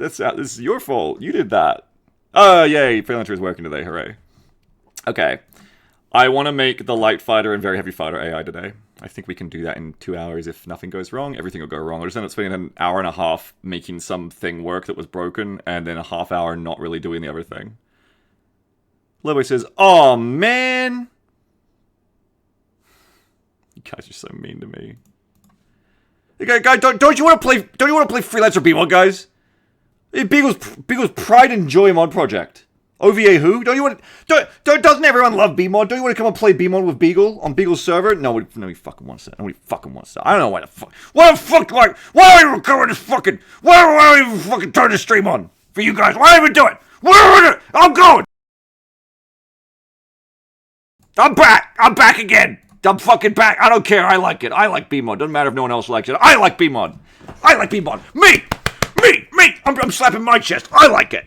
This is your fault. You did that. Oh, yay. Freelancer is working today. Hooray. Okay. I want to make the light fighter and very heavy fighter AI today. I think we can do that in 2 hours if nothing goes wrong. Everything will go wrong. I'll just end up spending an hour and a half making something work that was broken, and then a half hour not really doing the other thing. Lobo says, "Oh man, you guys are so mean to me." Hey, guys, don't you want to play? Don't you want to play Freelancer BMod, guys? Beagle's pride and joy mod project. OVA who? Don't you want? Doesn't everyone love BMod? Don't you want to come and play BMod with Beagle on Beagle's server? No, he fucking wants that. Nobody fucking wants that. I don't know why the fuck. Why the fuck? Like, why are we recording this fucking? Why do I even fucking turn the stream on for you guys? Why even do it? I'm going. I'm back. I'm back again. I'm fucking back. I don't care. I like it. I like BMod. Doesn't matter if no one else likes it. I like BMod. I like BMod. Me. I'm slapping my chest. I like it.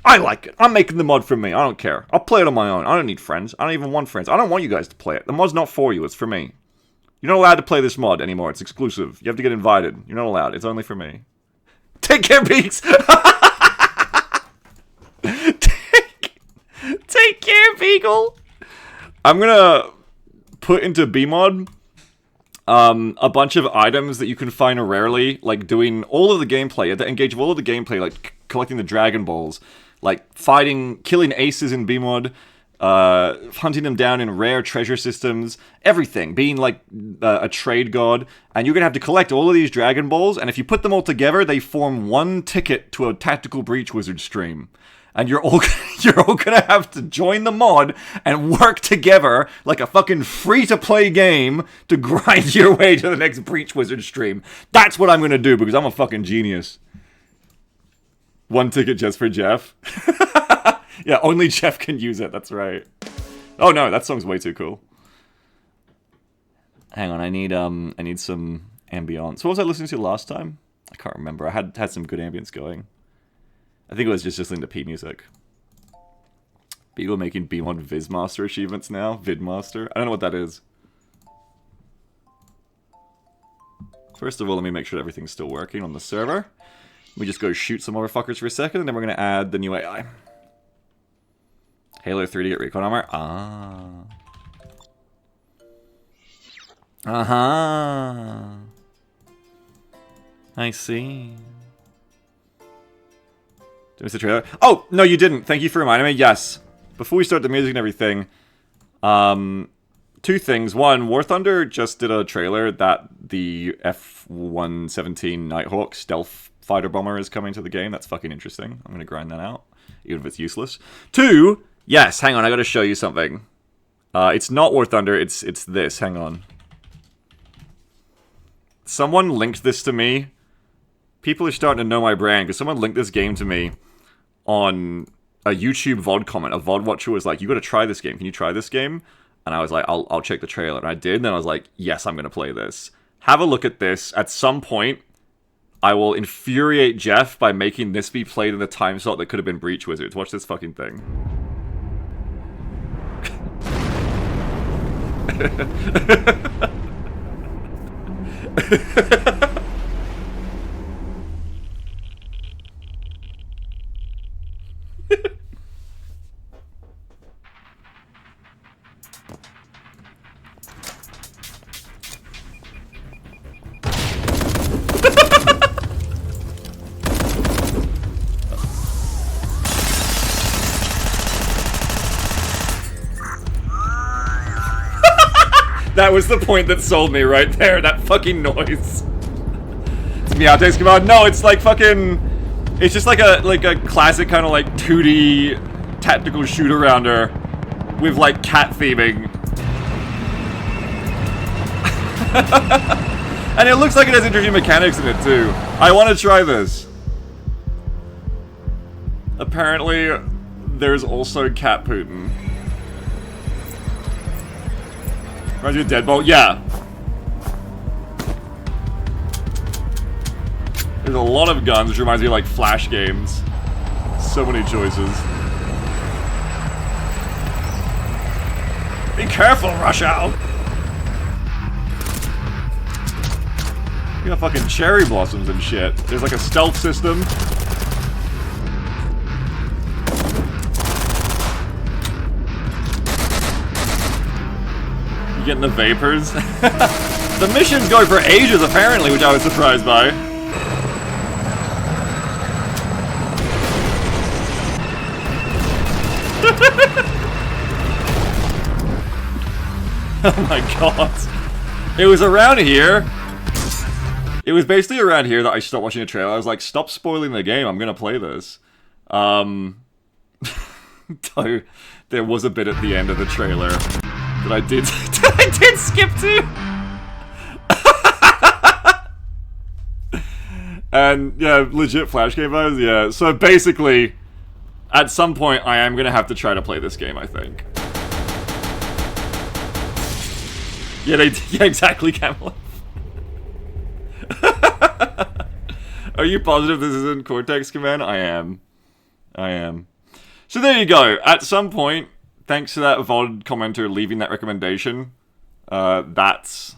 I like it. I'm making the mod for me. I don't care. I'll play it on my own. I don't need friends. I don't even want friends. I don't want you guys to play it. The mod's not for you. It's for me. You're not allowed to play this mod anymore. It's exclusive. You have to get invited. You're not allowed. It's only for me. Take care, Beaks. Take care, Beagle. I'm gonna put into BMod a bunch of items that you can find rarely, like doing all of the gameplay. You have to engage with all of the gameplay, like collecting the Dragon Balls, like killing aces in BMod, hunting them down in rare treasure systems, everything, being like a trade god, and you're gonna have to collect all of these Dragon Balls, and if you put them all together, they form one ticket to a Tactical Breach Wizard stream. And you're all gonna have to join the mod and work together like a fucking free-to-play game to grind your way to the next Breach Wizard stream. That's what I'm gonna do because I'm a fucking genius. One ticket just for Jeff. Yeah, only Jeff can use it. That's right. Oh no, that song's way too cool. Hang on, I need some ambience. What was I listening to last time? I can't remember. I had some good ambience going. I think it was just listening to P music. Beagle making BMod Vizmaster achievements now. Vidmaster. I don't know what that is. First of all, let me make sure everything's still working on the server. We just go shoot some motherfuckers for a second, and then we're going to add the new AI. Halo 3 to get recon armor. Ah. Uh-huh. I see. Did I miss the trailer? Oh, no, you didn't. Thank you for reminding me. Yes. Before we start the music and everything, two things. One, War Thunder just did a trailer that the F-117 Nighthawk stealth fighter bomber is coming to the game. That's fucking interesting. I'm going to grind that out, even if it's useless. Two, yes, hang on, I got to show you something. It's not War Thunder, it's this. Hang on. Someone linked this to me. People are starting to know my brand, because someone linked this game to me on a YouTube VOD comment. A VOD watcher was like, you gotta try this game. Can you try this game? And I was like, I'll check the trailer. And I did, and then I was like, yes, I'm gonna play this. Have a look at this. At some point, I will infuriate Jeff by making this be played in the time slot that could have been Breach Wizards. Watch this fucking thing. That was the point that sold me right there, that fucking noise. It's Meowtex come out. No, it's like fucking... It's just like a classic kind of like 2D tactical shoot-arounder with like cat theming. And it looks like it has interesting mechanics in it too. I want to try this. Apparently, there's also cat Putin. Reminds you of Deadbolt? Yeah. There's a lot of guns, which reminds me of like Flash games. So many choices. Be careful, Rush Out! You got fucking cherry blossoms and shit. There's like a stealth system. You getting the vapors? The mission's going for ages, apparently, which I was surprised by. Oh my god. It was around here. It was basically around here that I stopped watching the trailer. I was like, stop spoiling the game, I'm gonna play this. So, there was a bit at the end of the trailer that I did I did skip to. And yeah, legit Flash game vibes, yeah. So basically, at some point I am gonna have to try to play this game, I think. Yeah, yeah, exactly, Camel. Are you positive this isn't Cortex Command? I am. So there you go. At some point, thanks to that VOD commenter leaving that recommendation, that's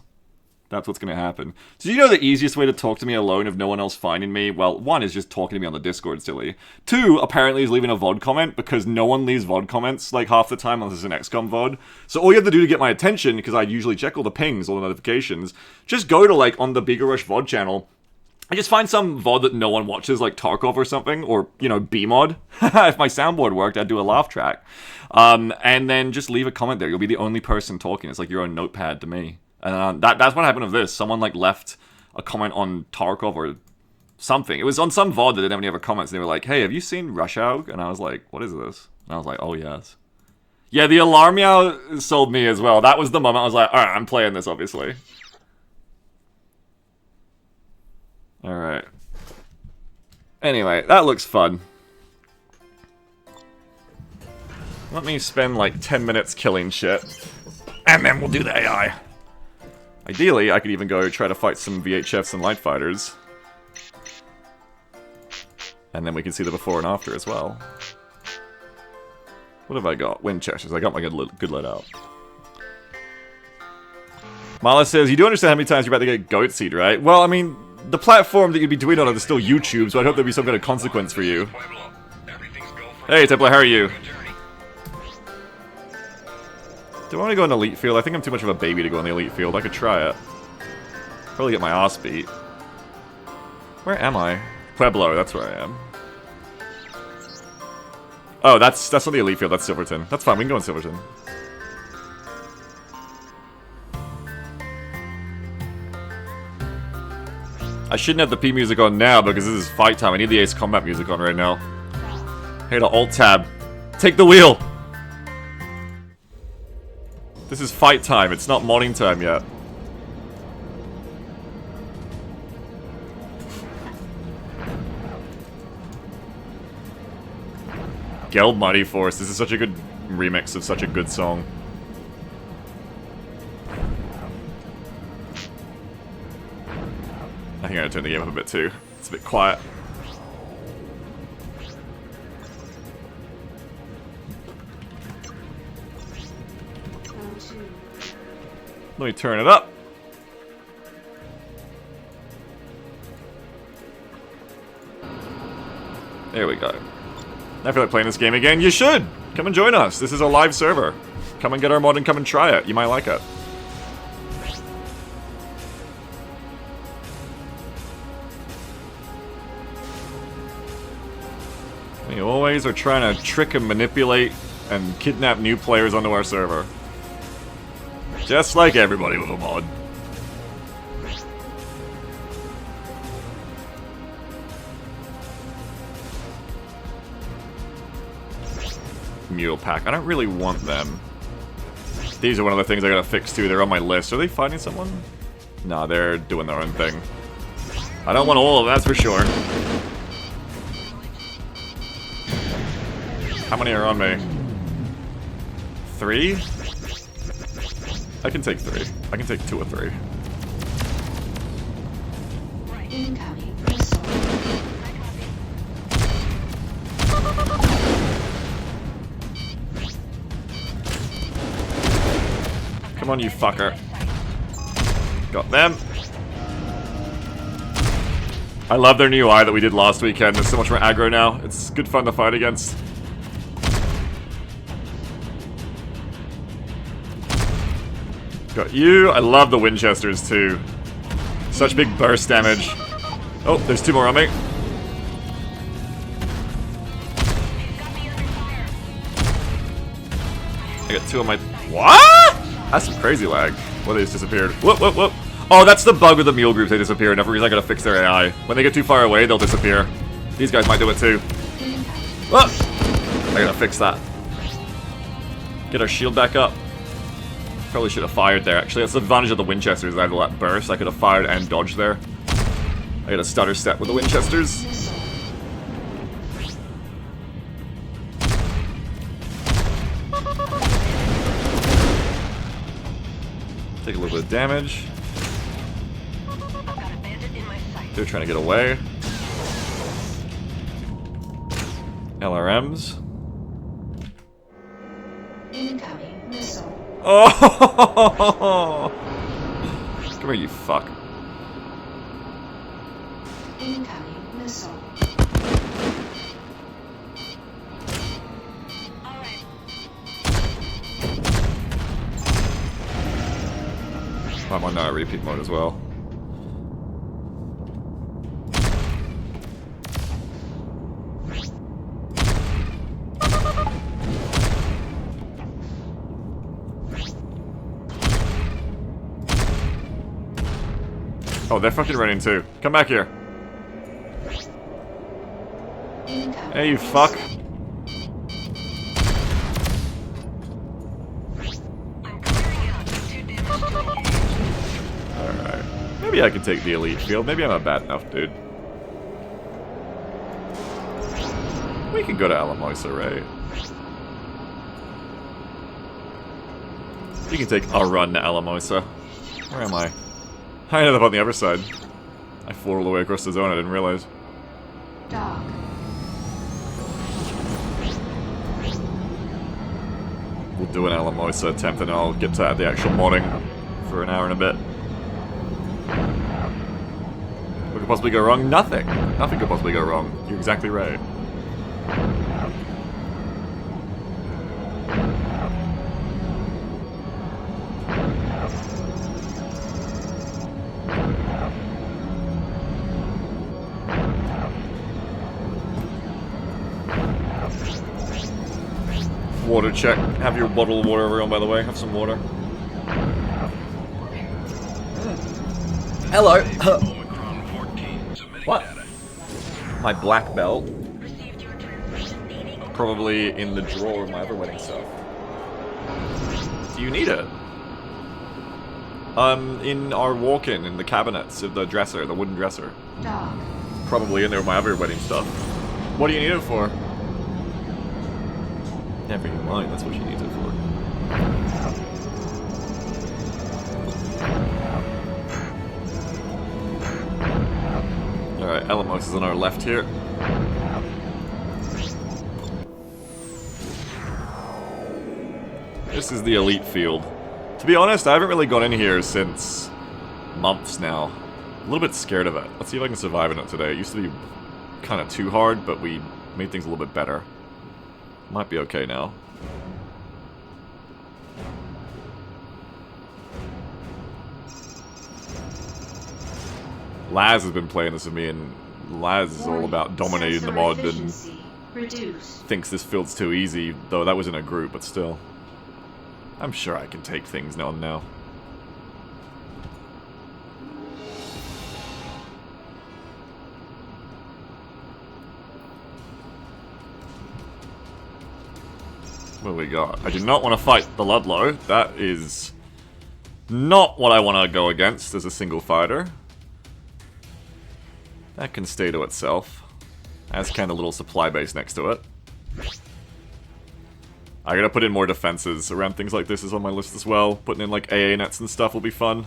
what's going to happen. So you know the easiest way to talk to me alone if no one else finding me? Well, one is just talking to me on the Discord, silly. Two, apparently, is leaving a VOD comment, because no one leaves VOD comments, like, half the time unless it's an XCOM VOD. So all you have to do to get my attention, because I usually check all the pings, all the notifications, just go to, like, on the Bigger Rush VOD channel, and just find some VOD that no one watches, like Tarkov or something, or, you know, BMod. If my soundboard worked, I'd do a laugh track. And then just leave a comment there. You'll be the only person talking. It's like your own notepad to me. And that's what happened with this. Someone, like, left a comment on Tarkov or something. It was on some VOD that didn't have any other comments. And they were like, hey, have you seen Rush Hour? And I was like, what is this? And I was like, oh, yes. Yeah, the alarm meow sold me as well. That was the moment I was like, alright, I'm playing this, obviously. Alright. Anyway, that looks fun. Let me spend like 10 minutes killing shit. And then we'll do the AI. Ideally, I could even go try to fight some VHFs and light fighters. And then we can see the before and after as well. What have I got? Winchesters. I got my good loadout. Mala says, you do understand how many times you're about to get goat seed, right? Well, I mean, the platform that you'd be doing on it is still YouTube, so I'd hope there'd be some kind of consequence for you. Hey, Templar, how are you? Do I want to go in the elite field? I think I'm too much of a baby to go in the elite field. I could try it. Probably get my ass beat. Where am I? Pueblo, that's where I am. Oh, that's not the elite field, that's Silverton. That's fine, we can go in Silverton. I shouldn't have the P music on now because this is fight time. I need the Ace Combat music on right now. Hey, the Alt tab. Take the wheel! This is fight time, it's not morning time yet. Geld Mighty Force, this is such a good remix of such a good song. I think I gotta turn the game up a bit too. It's a bit quiet. Let me turn it up. There we go. I feel like playing this game again. You should! Come and join us. This is a live server. Come and get our mod and come and try it. You might like it. We always are trying to trick and manipulate and kidnap new players onto our server. Just like everybody with a mod. Mule pack. I don't really want them. These are one of the things I gotta fix too. They're on my list. Are they fighting someone? Nah, they're doing their own thing. I don't want all of them, that's for sure. How many are on me? 3? I can take 3. I can take 2 or 3. Come on, you fucker. Got them. I love their new UI that we did last weekend. There's so much more aggro now. It's good fun to fight against. Got you. I love the Winchesters too. Such big burst damage. Oh, there's 2 more on me. I got 2 on my... What? That's some crazy lag. Well, they just disappeared. Whoop, whoop, whoop. Oh, that's the bug with the mule groups. They disappear. Enough reason I gotta fix their AI. When they get too far away, they'll disappear. These guys might do it too. Oh! I gotta fix that. Get our shield back up. Probably should have fired there, actually. That's the advantage of the Winchesters. I had all that burst. I could have fired and dodged there. I got a stutter step with the Winchesters. Take a little bit of damage. They're trying to get away. LRMs. Incoming missile. Oh! Come here, you fuck. Incoming missile. I'm on repeat mode as well. Oh, they're fucking running too. Come back here. Hey, you fuck. Alright. Maybe I can take the elite field. Maybe I'm not bad enough, dude. We can go to Alamosa, right? We can take a run to Alamosa. Where am I? I ended up on the other side. I flew all the way across the zone, I didn't realize. Dog. We'll do an Alamosa attempt and I'll get to the actual modding for an hour and a bit. What could possibly go wrong? Nothing. Nothing could possibly go wrong. You're exactly right. Water check. Have your bottle of water, everyone, by the way. Have some water. Hello. What? My black belt. Probably in the drawer of my other wedding stuff. Do you need it? In our walk-in, in the cabinets of the dresser, the wooden dresser. Dog. Probably in there with my other wedding stuff. What do you need it for? Never mind, that's what she needs it for. Alright, Elamos is on our left here. This is the elite field. To be honest, I haven't really gone in here since months now. A little bit scared of it. Let's see if I can survive in it today. It used to be kind of too hard, but we made things a little bit better. Might be okay now. Laz has been playing this with me, and Laz is all about dominating the mod and thinks this field's too easy, though that was in a group, but still. I'm sure I can take things on now. What do we got? I do not want to fight the Ludlow. That is not what I want to go against as a single fighter. That can stay to itself. As can a little supply base next to it. I gotta put in more defenses around things like this is on my list as well. Putting in like AA nets and stuff will be fun.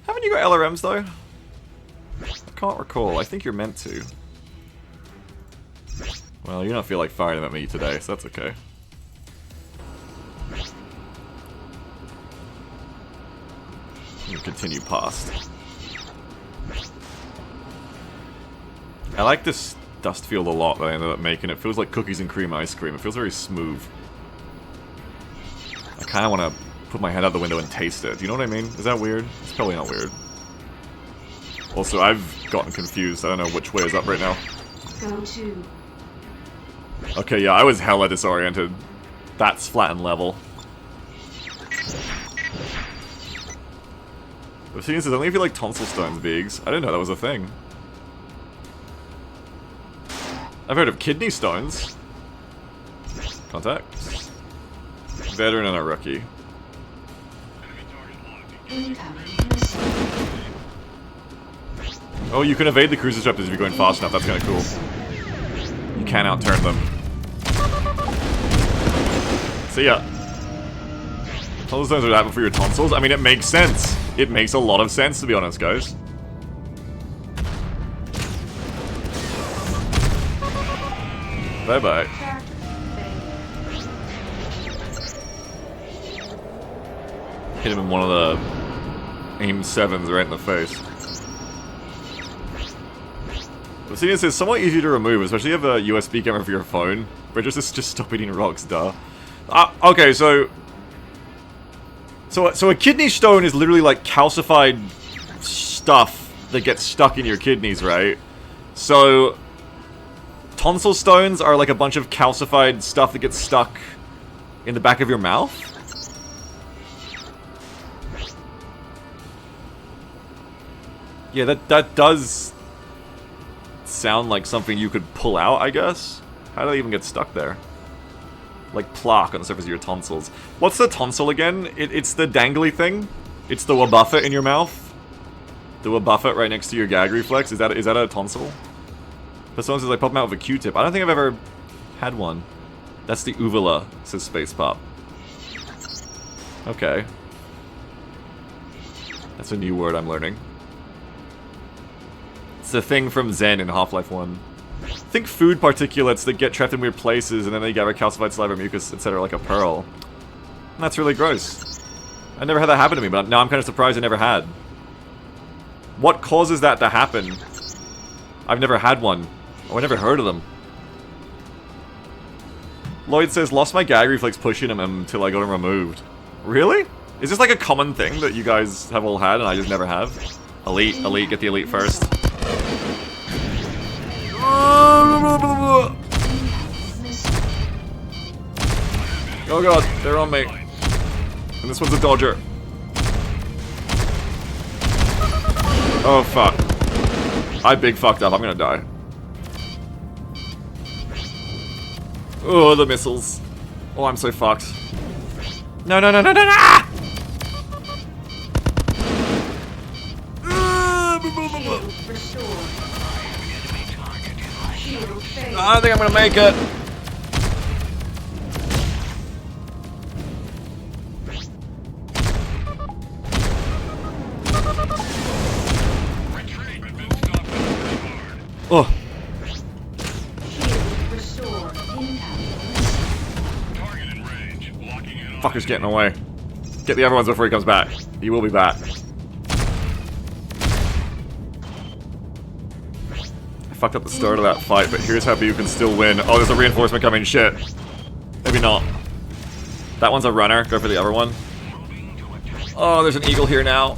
Haven't you got LRMs though? I can't recall. I think you're meant to. Well, you don't feel like firing them at me today, so that's okay. You continue past. I like this dust field a lot that I ended up making. It feels like cookies and cream ice cream. It feels very smooth. kind of want to put my head out the window and taste it. Do you know what I mean? Is that weird? It's probably not weird. Also, I've gotten confused. I don't know which way is up right now. Go to. Okay, yeah, I was hella disoriented. That's flat and level. The thing is, only if you like tonsil stones, Biggs. I didn't know that was a thing. I've heard of kidney stones. Contact. Veteran and a rookie. Incoming missile. Oh, you can evade the cruise disruptors if you're going fast enough. That's kind of cool. You can outturn them. See ya. Tonsil stones are that for your tonsils? I mean, it makes sense. It makes a lot of sense, to be honest, guys. Bye-bye. Hit him in one of the aim 7s right in the face. The thing is, it's somewhat easy to remove, especially if you have a USB camera for your phone. But just stop eating rocks, duh. Okay, so a kidney stone is literally like calcified stuff that gets stuck in your kidneys, right? So tonsil stones are like a bunch of calcified stuff that gets stuck in the back of your mouth. Yeah, that does sound like something you could pull out, I guess. How do they even get stuck there? Like plaque on the surface of your tonsils. What's the tonsil again? It's the dangly thing? It's the wabuffet in your mouth? The wabuffet right next to your gag reflex? Is that a tonsil? But someone says I pop them out with a Q-tip. I don't think I've ever had one. That's the uvula, says Space Pop. Okay. That's a new word I'm learning. It's the thing from Zen in Half-Life 1. Think food particulates that get trapped in weird places and then they gather calcified saliva, mucus, etc. like a pearl. And that's really gross. I never had that happen to me, but now I'm kind of surprised I never had. What causes that to happen? I've never had one. Oh, I never heard of them. Lloyd says, lost my gag reflex pushing him until I got him removed. Really? Is this like a common thing that you guys have all had and I just never have? Elite, get the elite first. Oh god, they're on me. And this one's a dodger. Oh fuck. I big fucked up, I'm gonna die. Oh, the missiles. Oh, I'm so fucked. No, no, no, no, no, no! I don't think I'm gonna make it. Oh. Fucker's getting away. Get the other ones before he comes back. He will be back. I fucked up the start of that fight, but here's how you can still win. Oh, there's a reinforcement coming. Shit. Maybe not. That one's a runner. Go for the other one. Oh, there's an eagle here now.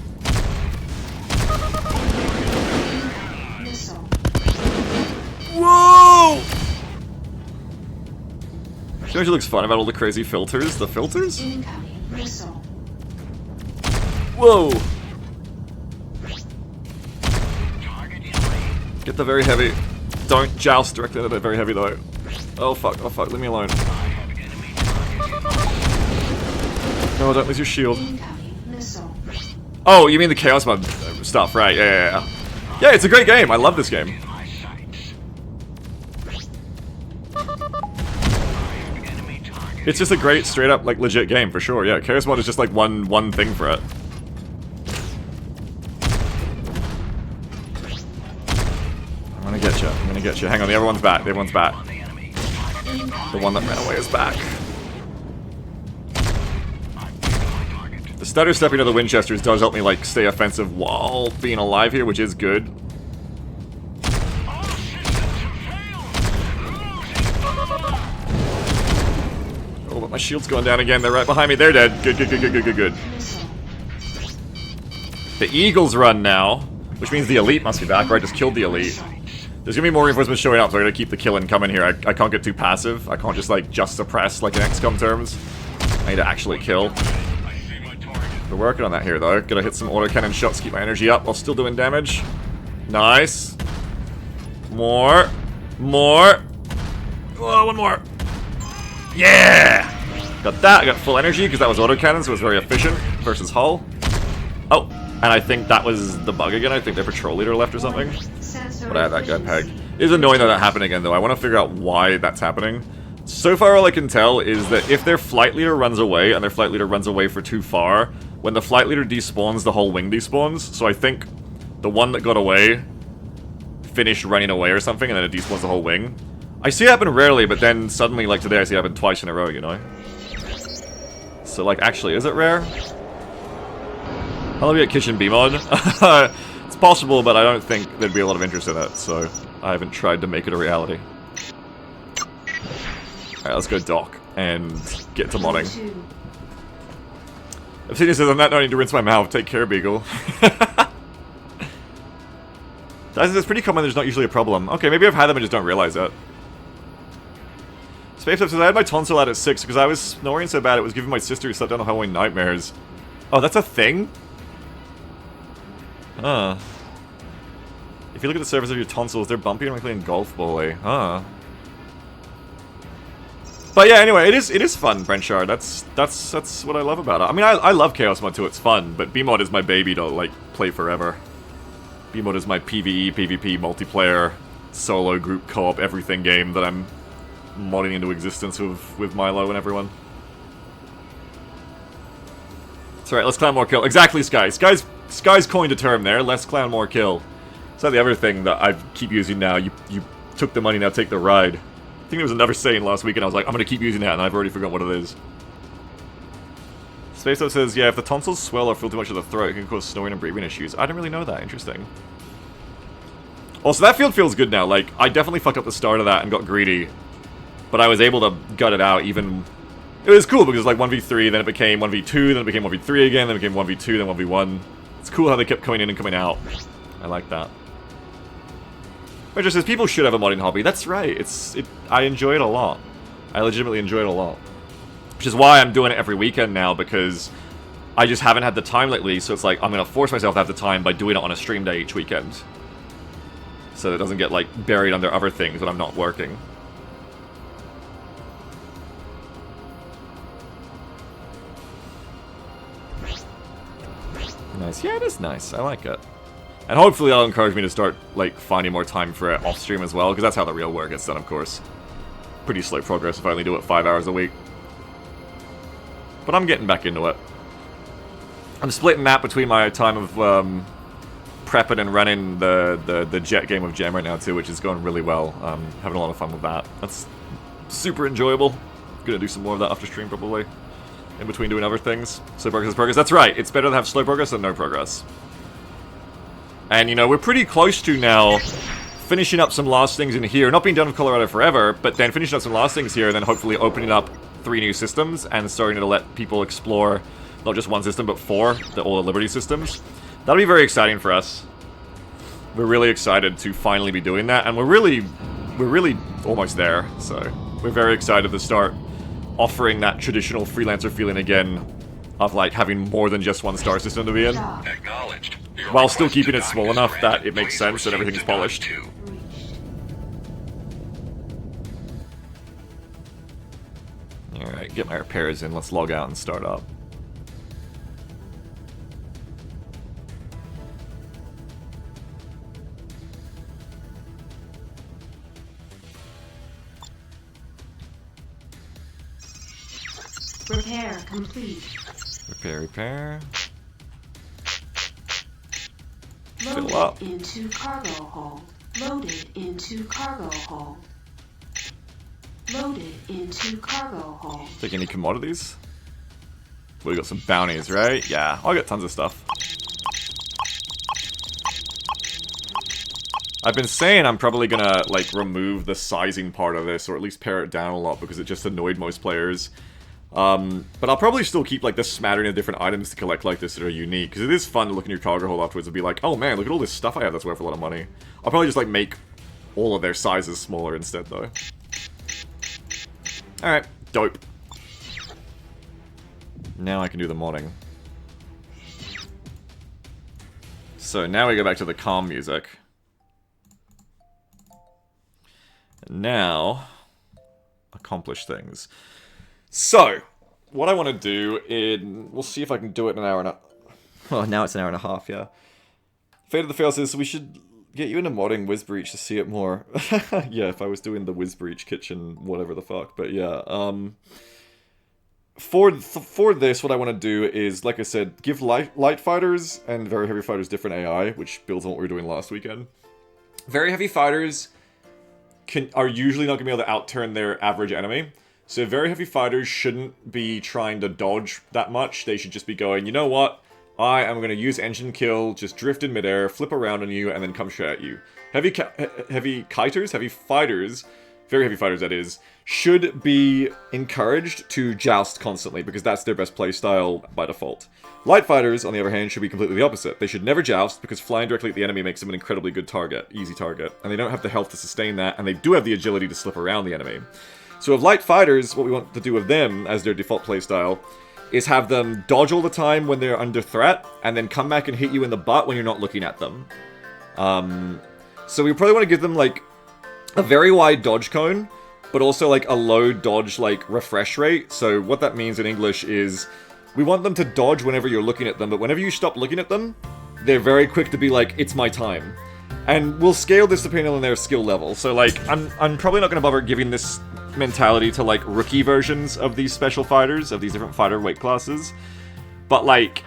Whoa! You know what looks fun about all the crazy filters? The filters? Whoa! Get the very heavy. Don't joust directly into the very heavy though. Oh fuck, leave me alone. No, don't lose your shield. Oh, you mean the Chaos Mod stuff, right? Yeah. Yeah, it's a great game. I love this game. It's just a great, straight up, like, legit game, for sure. Yeah, Chaos Mod is just, like, one thing for it. I'm gonna get you. Hang on, the other one's back. The other one's back. The one that ran away is back. The stutter stepping of the Winchesters does help me, like, stay offensive while being alive here, which is good. Oh, but my shield's going down again. They're right behind me. They're dead. Good, good, good, good, good, good, good. Missile. The Eagles run now, which means the Elite must be back, right? I just killed the Elite. There's gonna be more reinforcements showing up, so I gotta keep the killing coming here. I can't get too passive. I can't just, like, just suppress like in XCOM terms. I need to actually kill. We're working on that here, though. Gotta hit some autocannon shots, keep my energy up while still doing damage. Nice. More. More. Oh, one more. Yeah! Got that. I got full energy because that was autocannon, so it was very efficient versus hull. Oh, and I think that was the bug again. I think their patrol leader left or something. But I have that guy pegged. It is annoying that that happened again, though. I want to figure out why that's happening. So far, all I can tell is that if their flight leader runs away, and their flight leader runs away for too far, when the flight leader despawns, the whole wing despawns. So I think the one that got away finished running away or something, and then it despawns the whole wing. I see it happen rarely, but then suddenly, like today, I see it happen twice in a row, you know? So, like, actually, is it rare? I'll be at Kitchen BMod. It's possible, but I don't think there'd be a lot of interest in it, so I haven't tried to make it a reality. Alright, let's go dock and get to modding. Obsidian says, I'm not needing to rinse my mouth. Take care, Beagle. It's pretty common, there's not usually a problem. Okay, maybe I've had them and just don't realize it. Space says, I had my tonsil out at 6 because I was snoring so bad it was giving my sister who slept down the hallway nightmares. Oh, that's a thing? Huh. If you look at the surface of your tonsils, they're bumpy and playing golf bowly. Huh. But yeah, anyway, it is fun, Brenchard. That's what I love about it. I mean, I love Chaos Mod too, it's fun, but BMod is my baby to, like, play forever. BMod is my PvE, PvP, multiplayer, solo, group co-op, everything game that I'm modding into existence with Milo and everyone. That's right, let's clan more kill. Exactly, Sky. Sky's coined a term there, let's clan more kill. It's not the other thing that I keep using now. You took the money, now take the ride. I think there was another saying last week and I was like, I'm gonna keep using that, and I've already forgotten what it is. Space Out says, yeah, if the tonsils swell or fill too much of the throat, it can cause snoring and breathing issues. I didn't really know that. Interesting. Also, that field feels good now. Like, I definitely fucked up the start of that and got greedy. But I was able to gut it out even... It was cool because, like, 1v3, then it became 1v2, then it became 1v3 again, then it became 1v2, then 1v1. It's cool how they kept coming in and coming out. I like that. But just says, people should have a modding hobby. That's right. I enjoy it a lot. I legitimately enjoy it a lot. Which is why I'm doing it every weekend now, because I just haven't had the time lately, so it's like, I'm going to force myself to have the time by doing it on a stream day each weekend. So it doesn't get, like, buried under other things when I'm not working. Nice. Yeah, it is nice. I like it. And hopefully that'll encourage me to start, like, finding more time for it off-stream as well, because that's how the real work gets done, of course. Pretty slow progress if I only do it 5 hours a week. But I'm getting back into it. I'm splitting that between my time of prepping and running the jet game of Gem right now too, which is going really well. Having a lot of fun with that. That's super enjoyable. Gonna do some more of that after stream probably. In between doing other things. Slow progress is progress. That's right, it's better to have slow progress than no progress. And you know, we're pretty close to now finishing up some last things in here. Not being done with Colorado forever, but then finishing up some last things here and then hopefully opening up 3 new systems and starting to let people explore not just one system but 4, all the Liberty systems. That'll be very exciting for us. We're really excited to finally be doing that, and we're really almost there. So we're very excited to start offering that traditional Freelancer feeling again of like having more than just one star system to be in, while still keeping it small enough that it makes sense and everything's polished. Alright, get my repairs in, let's log out and start up. Repair complete. Repair. Loaded Fill up. into cargo hold. Loaded into cargo hold. Loaded into cargo hold. Take any commodities? We got some bounties, right? Yeah, I got tons of stuff. I've been saying I'm probably gonna, like, remove the sizing part of this, or at least pare it down a lot, because it just annoyed most players. But I'll probably still keep like the smattering of different items to collect like this that are unique, because it is fun to look in your cargo hold afterwards and be like, oh man, look at all this stuff I have that's worth a lot of money. I'll probably just like make all of their sizes smaller instead though. Alright, dope. Now I can do the modding. So now we go back to the calm music. And now, accomplish things. So, what I want to do we'll see if I can do it in an hour and a... Oh, now it's an hour and a half, yeah. Fate of the Fail says, so we should get you into modding Wizbreach to see it more. Yeah, if I was doing the Wizbreach kitchen, whatever the fuck, but yeah, For this, what I want to do is, like I said, give light fighters and very heavy fighters different AI, which builds on what we were doing last weekend. Very heavy fighters are usually not going to be able to outturn their average enemy. So very heavy fighters shouldn't be trying to dodge that much. They should just be going, you know what? I am going to use engine kill, just drift in midair, flip around on you, and then come straight at you. Heavy kiters, heavy fighters, very heavy fighters that is, should be encouraged to joust constantly, because that's their best playstyle by default. Light fighters, on the other hand, should be completely the opposite. They should never joust, because flying directly at the enemy makes them an incredibly good target, easy target, and they don't have the health to sustain that, and they do have the agility to slip around the enemy. So with light fighters, what we want to do with them, as their default playstyle, is have them dodge all the time when they're under threat, and then come back and hit you in the butt when you're not looking at them. So we probably want to give them, like, a very wide dodge cone, but also, like, a low dodge, like, refresh rate. So what that means in English is, we want them to dodge whenever you're looking at them, but whenever you stop looking at them, they're very quick to be like, it's my time. And we'll scale this depending on their skill level. So, like, I'm probably not going to bother giving this mentality to, like, rookie versions of these special fighters, of these different fighter weight classes. But, like,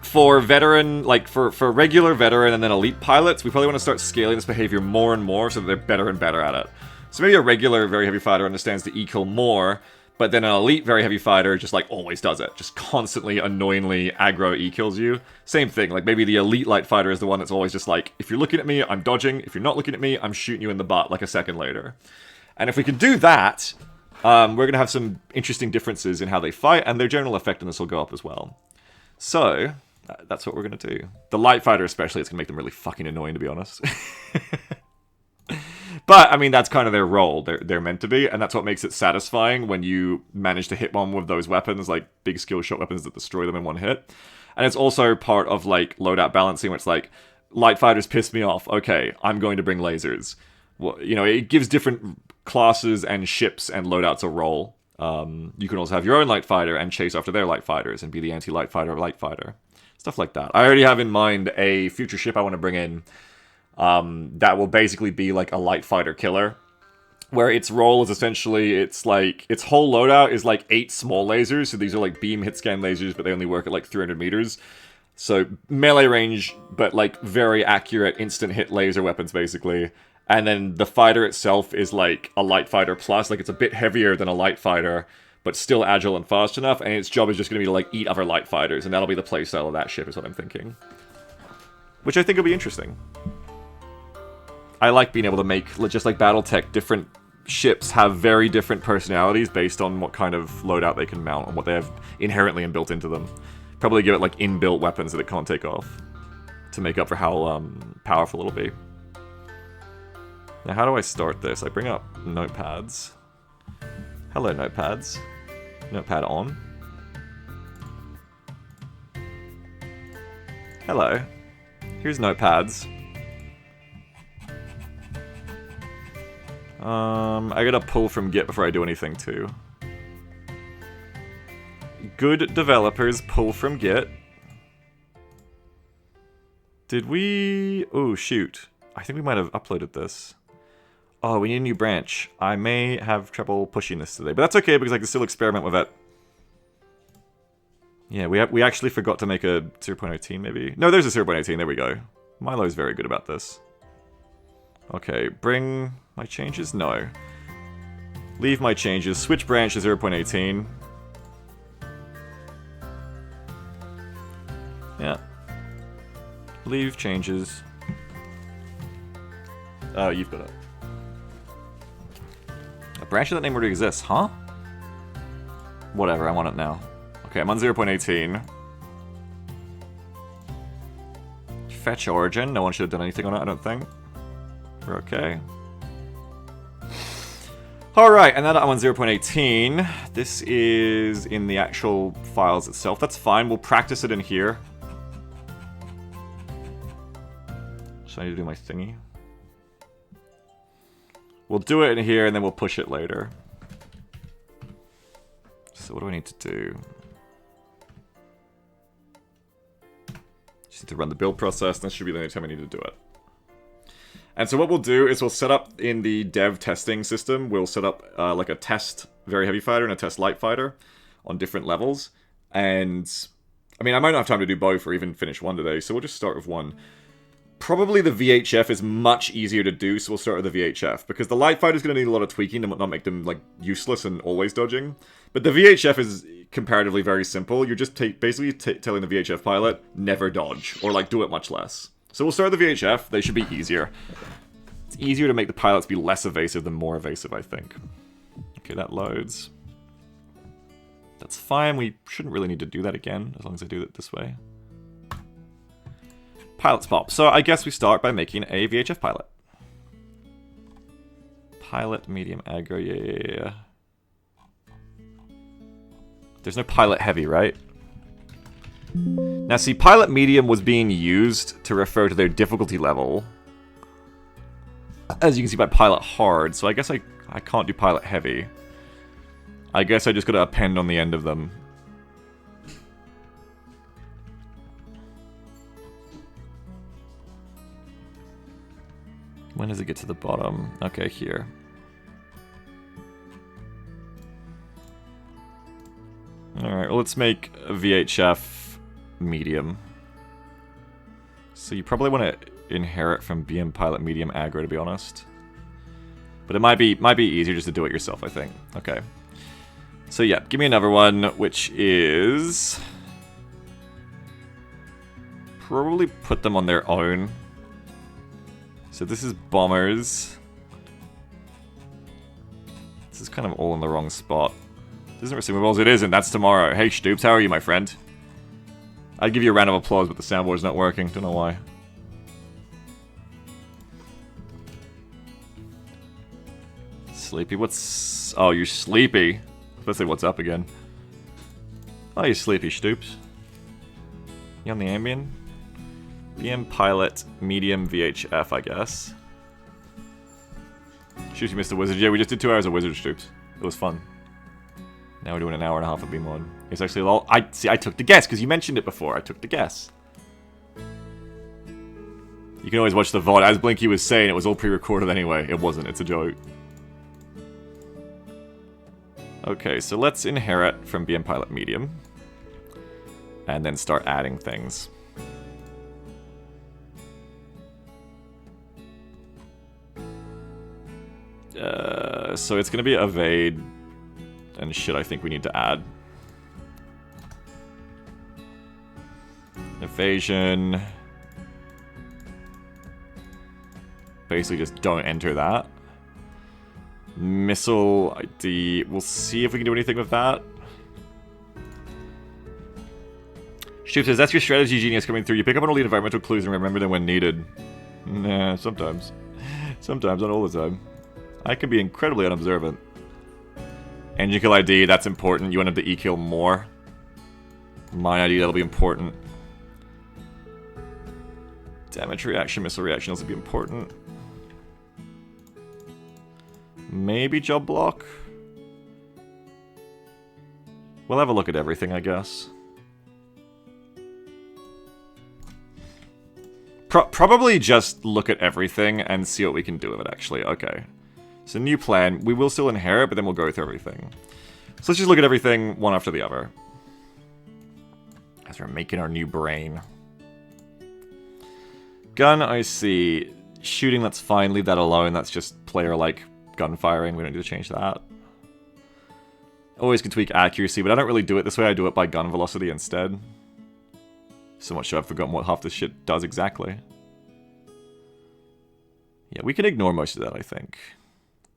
for veteran, like, for regular veteran and then elite pilots, we probably want to start scaling this behavior more and more so that they're better and better at it. So maybe a regular very heavy fighter understands the E-kill more, but then an elite very heavy fighter just, like, always does it. Just constantly, annoyingly aggro E-kills you. Same thing, like, maybe the elite light fighter is the one that's always just like, if you're looking at me, I'm dodging. If you're not looking at me, I'm shooting you in the butt, like, a second later. And if we can do that, we're going to have some interesting differences in how they fight, and their general effectiveness will go up as well. So, that's what we're going to do. The light fighter especially, it's going to make them really fucking annoying, to be honest. But, I mean, that's kind of their role. They're meant to be, and that's what makes it satisfying when you manage to hit one with those weapons, like big skill shot weapons that destroy them in one hit. And it's also part of, like, loadout balancing, where it's like, light fighters piss me off. Okay, I'm going to bring lasers. Well, you know, it gives different classes and ships and loadouts a role. You can also have your own light fighter and chase after their light fighters and be the anti-light fighter or light fighter. Stuff like that. I already have in mind a future ship I want to bring in that will basically be like a light fighter killer, where its role is essentially, it's like, its whole loadout is like 8 small lasers, so these are like beam hit scan lasers, but they only work at like 300 meters. So melee range, but like very accurate instant hit laser weapons basically. And then the fighter itself is like a light fighter plus, like it's a bit heavier than a light fighter, but still agile and fast enough, and its job is just going to be to like eat other light fighters, and that'll be the playstyle of that ship is what I'm thinking. Which I think will be interesting. I like being able to make, just like Battletech, different ships have very different personalities based on what kind of loadout they can mount and what they have inherently inbuilt into them. Probably give it like inbuilt weapons that it can't take off to make up for how powerful it'll be. Now how do I start this? I bring up notepads. Hello notepads. Notepad on. Hello. Here's notepads. I gotta pull from Git before I do anything too. Good developers pull from Git. Did we... Oh, shoot. I think we might have uploaded this. Oh, we need a new branch. I may have trouble pushing this today, but that's okay because I can still experiment with it. Yeah, we actually forgot to make a 0.0 team, maybe? No, there's a 0.0 team. There we go. Milo's very good about this. Okay, bring my changes? No. Leave my changes. Switch branch to 0.18. Yeah. Leave changes. Oh, you've got it. A branch of that name already exists, huh? Whatever, I'm on it now. Okay, I'm on 0.18. Fetch origin. No one should have done anything on it, I don't think. We're okay. Alright, and now that I'm on 0.18, this is in the actual files itself. That's fine, we'll practice it in here. So I need to do my thingy. We'll do it in here and then we'll push it later. So what do I need to do? Just need to run the build process, and that should be the only time I need to do it. And so what we'll do is we'll set up in the dev testing system, we'll set up like a test very heavy fighter and a test light fighter on different levels. And I mean, I might not have time to do both or even finish one today, so we'll just start with one. Probably the VHF is much easier to do, so we'll start with the VHF. Because the light fighter is going to need a lot of tweaking to not make them like useless and always dodging. But the VHF is comparatively very simple. You're just basically telling the VHF pilot, never dodge, or like do it much less. So we'll start with the VHF, they should be easier. It's easier to make the pilots be less evasive than more evasive, I think. Okay, that loads. That's fine, we shouldn't really need to do that again, as long as I do it this way. Pilots pop. So I guess we start by making a VHF pilot. Pilot, medium, aggro, yeah. There's no pilot heavy, right? Now see, pilot medium was being used to refer to their difficulty level. As you can see by pilot hard, so I guess I can't do pilot heavy. I guess I just gotta append on the end of them. When does it get to the bottom? Okay, here. Alright, well let's make a VHF medium. So you probably want to inherit from BM pilot medium aggro, to be honest. But it might be easier just to do it yourself, I think. Okay. So yeah, give me another one, which is... probably put them on their own. So this is bombers. This is kind of all in the wrong spot. This isn't resumables, it isn't, that's tomorrow. Hey Stoops, how are you, my friend? I'd give you a round of applause, but the soundboard's not working, don't know why. Sleepy, what's... oh, you're sleepy. I was about to say what's up again. Oh, you're sleepy, Stoops. You on the Ambien? BM pilot, medium VHF, I guess. Shoot, you missed the wizard. Yeah, we just did 2 hours of wizard Stoops. It was fun. Now we're doing an hour and a half of BMod. It's actually all. I took the guess because you mentioned it before. I took the guess. You can always watch the VOD. As Blinky was saying, it was all pre-recorded anyway. It wasn't. It's a joke. Okay, so let's inherit from BM pilot medium, and then start adding things. So it's going to be evade and shit I think we need to add. Evasion. Basically just don't enter that. Missile ID. We'll see if we can do anything with that. Steve says, that's your strategy genius coming through. You pick up and lead environmental clues and remember them when needed. Nah, sometimes. Sometimes, not all the time. I can be incredibly unobservant. Engine kill ID, that's important. You want him to E-kill more. Mine ID, that'll be important. Damage reaction, missile reaction, this will be important. Maybe job block? We'll have a look at everything, I guess. Probably just look at everything and see what we can do with it, actually. Okay. So new plan. We will still inherit, but then we'll go through everything. So let's just look at everything one after the other. As we're making our new brain. Gun, I see. Shooting, that's fine. Leave that alone. That's just player-like gun firing. We don't need to change that. Always can tweak accuracy, but I don't really do it this way. I do it by gun velocity instead. So much so I've forgotten what half this shit does exactly. Yeah, we can ignore most of that, I think.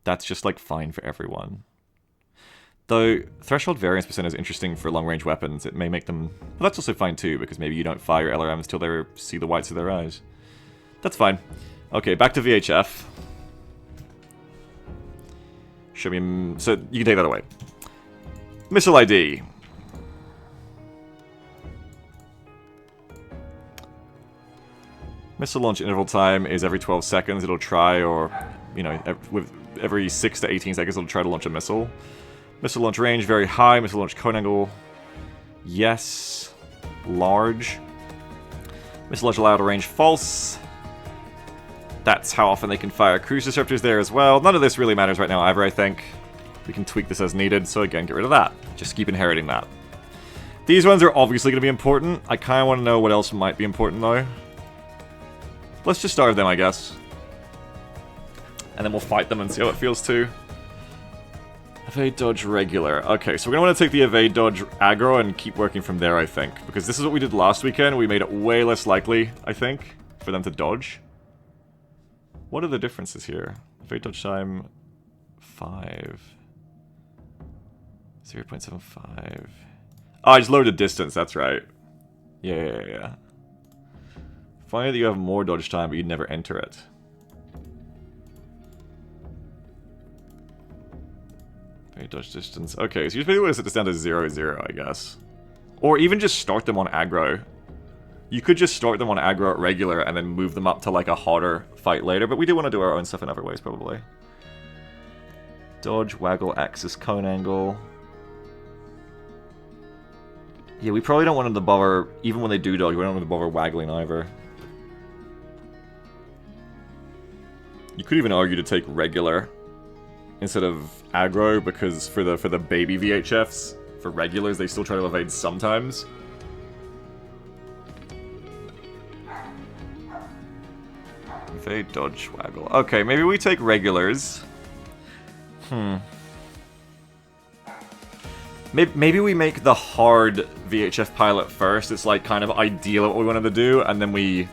That's just, like, fine for everyone. Though, threshold variance percent is interesting for long-range weapons. It may make them... But that's also fine too, because maybe you don't fire your LRMs till they see the whites of their eyes. That's fine. Okay, back to VHF. Show me... So, you can take that away. Missile ID. Missile launch interval time is every 12 seconds. It'll try, or, you know, with every 6 to 18 seconds, it'll try to launch a missile. Missile launch range, very high. Missile launch cone angle, yes. Large. Missile launch allowed range, false. That's how often they can fire cruise disruptors there as well. None of this really matters right now either, I think. We can tweak this as needed, so again, get rid of that. Just keep inheriting that. These ones are obviously going to be important. I kind of want to know what else might be important, though. Let's just starve them, I guess. And then we'll fight them and see how it feels, too. Evade, dodge, regular. Okay, so we're going to want to take the evade, dodge, aggro and keep working from there, I think. Because this is what we did last weekend. We made it way less likely, I think, for them to dodge. What are the differences here? Evade, dodge time, 5. 0.75. Oh, I just lowered the distance, that's right. Yeah. Funny that you have more dodge time, but you'd never enter it. Dodge distance. Okay, so you just basically want to set this down to 0, I guess. Or even just start them on aggro. You could just start them on aggro at regular and then move them up to like a harder fight later, but we do want to do our own stuff in other ways, probably. Dodge, waggle, axis, cone angle. Yeah, we probably don't want them to bother, even when they do dodge, we don't want them to bother waggling either. You could even argue to take regular instead of aggro, because for the baby VHFs, for regulars, they still try to evade sometimes. Evade, dodge, waggle. Okay, maybe we take regulars. Maybe we make the hard VHF pilot first. It's like kind of ideal at what we wanted to do, and then we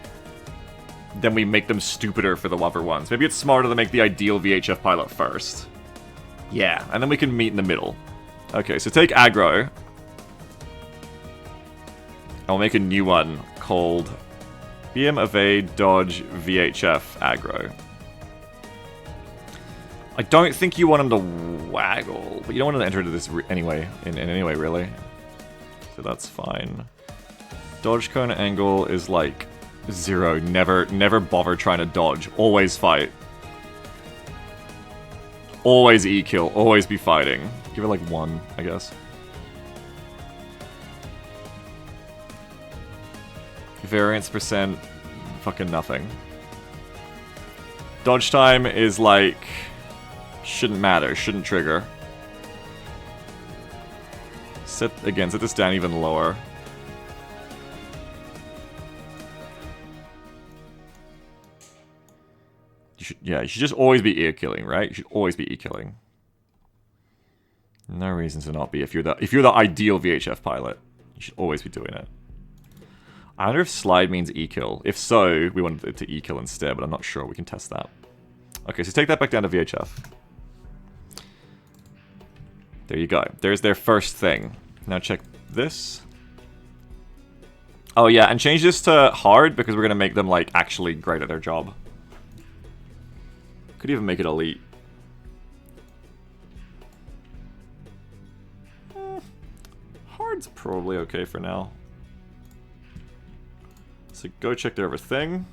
make them stupider for the other ones. Maybe it's smarter to make the ideal VHF pilot first. Yeah, and then we can meet in the middle. Okay, so take aggro. I'll make a new one called BM Evade Dodge VHF Aggro. I don't think you want him to waggle, but you don't want him to enter into this anyway, in any way, really. So that's fine. Dodge cone angle is like 0. Never bother trying to dodge. Always fight. Always E-kill. Always be fighting. Give it like 1, I guess. Variance percent, fucking nothing. Dodge time is like... shouldn't matter, shouldn't trigger. Set this down even lower. You should just always be E-killing, right? You should always be E-killing. No reason to not be if you're the ideal VHF pilot. You should always be doing it. I wonder if slide means E-kill. If so, we wanted it to E-kill instead, but I'm not sure. We can test that. Okay, so take that back down to VHF. There you go. There's their first thing. Now check this. Oh yeah, and change this to hard because we're going to make them like actually great at their job. Could even make it elite. Hard's probably okay for now. So go check their other thing.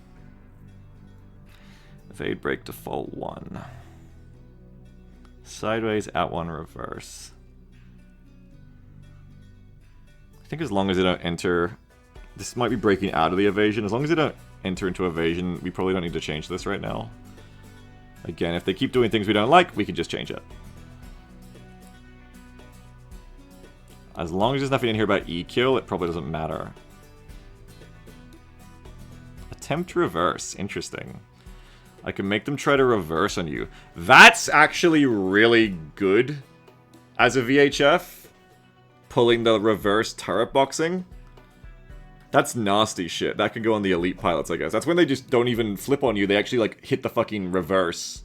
Evade break default 1. Sideways, out 1, reverse. I think as long as they don't enter... This might be breaking out of the evasion. As long as they don't enter into evasion, we probably don't need to change this right now. Again, if they keep doing things we don't like, we can just change it. As long as there's nothing in here about E-kill, it probably doesn't matter. Attempt to reverse. Interesting. I can make them try to reverse on you. That's actually really good as a VHF. Pulling the reverse turret boxing. That's nasty shit. That can go on the elite pilots, I guess. That's when they just don't even flip on you. They actually, like, hit the fucking reverse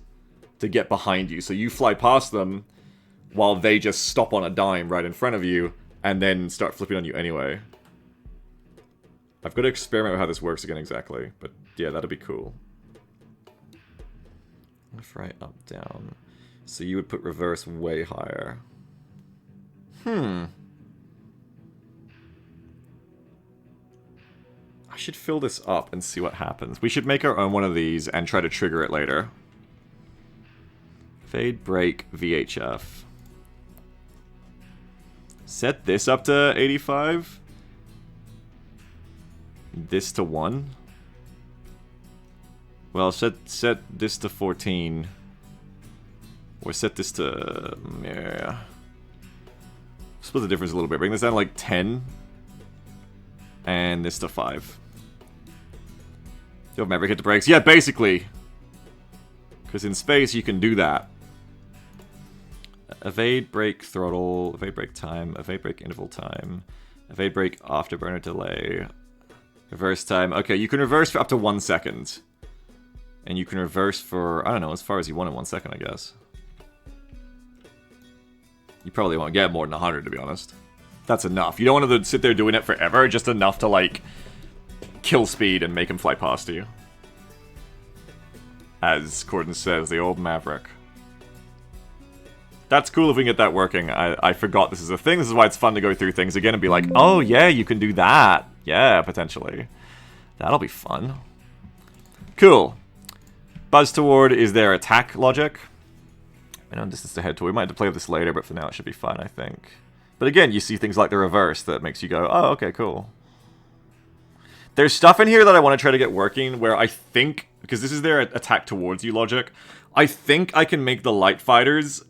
to get behind you. So you fly past them, while they just stop on a dime right in front of you, and then start flipping on you anyway. I've got to experiment with how this works again exactly, but yeah, that'd be cool. Left, right, up, down. So you would put reverse way higher. I should fill this up and see what happens. We should make our own one of these and try to trigger it later. Fade, break, VHF. Set this up to 85. This to 1. Well, set this to 14. Or set this to... yeah. Split the difference a little bit. Bring this down to like 10. And this to 5. Do you have Maverick hit the brakes? Yeah, basically. Because in space, you can do that. Evade, brake, throttle, evade, brake time, evade, brake, interval time, evade, brake, afterburner delay, reverse time. Okay, you can reverse for up to 1 second. And you can reverse for, I don't know, as far as you want in 1 second, I guess. You probably won't get more than 100, to be honest. That's enough. You don't want to sit there doing it forever, just enough to, like, kill speed and make him fly past you. As Corden says, the old Maverick. That's cool if we can get that working. I forgot this is a thing. This is why it's fun to go through things again and be like, oh yeah, you can do that. Yeah, potentially. That'll be fun. Cool. Buzz toward is their attack logic. I know distance to head toward. We might have to play with this later, but for now it should be fun, I think. But again, you see things like the reverse that makes you go, oh, okay, cool. There's stuff in here that I want to try to get working where I think, because this is their attack towards you logic, I think I can make the light fighters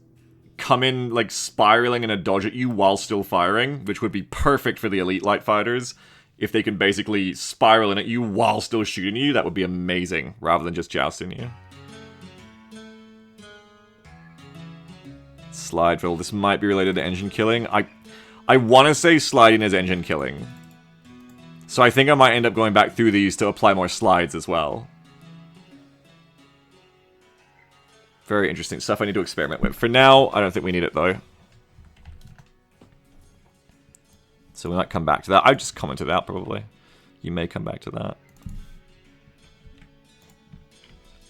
come in, like, spiraling in a dodge at you while still firing, which would be perfect for the elite light fighters. If they can basically spiral in at you while still shooting you, that would be amazing, rather than just jousting you. Slide drill. This might be related to engine killing. I want to say sliding is engine killing. So I think I might end up going back through these to apply more slides as well. Very interesting stuff I need to experiment with. For now, I don't think we need it, though. So we might come back to that. I just commented out, probably. You may come back to that.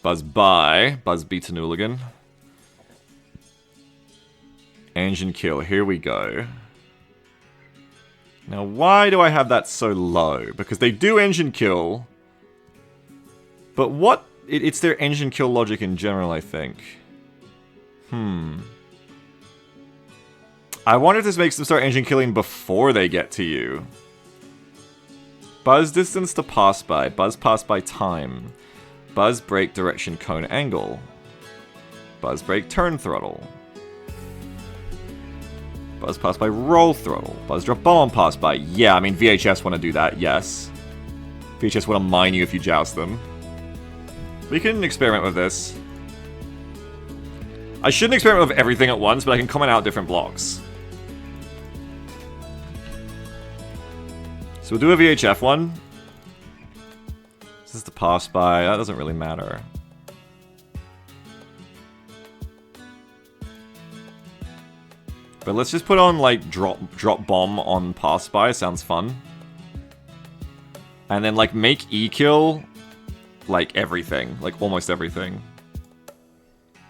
Buzz by. Buzz B to Nooligan. Engine kill. Here we go. Now, why do I have that so low? Because they do engine kill. But what... It's their engine kill logic in general, I think. I wonder if this makes them start engine killing before they get to you. Buzz distance to pass by. Buzz pass by time. Buzz brake direction cone angle. Buzz brake turn throttle. Buzz pass by roll throttle. Buzz drop bomb pass by. Yeah, I mean VHS want to do that, yes. VHS want to mine you if you joust them. We can experiment with this. I shouldn't experiment with everything at once, but I can comment out different blocks. So we'll do a VHF one. This is the pass by. That doesn't really matter. But let's just put on, like, drop bomb on pass by. Sounds fun. And then, like, make E-kill... like everything, like almost everything.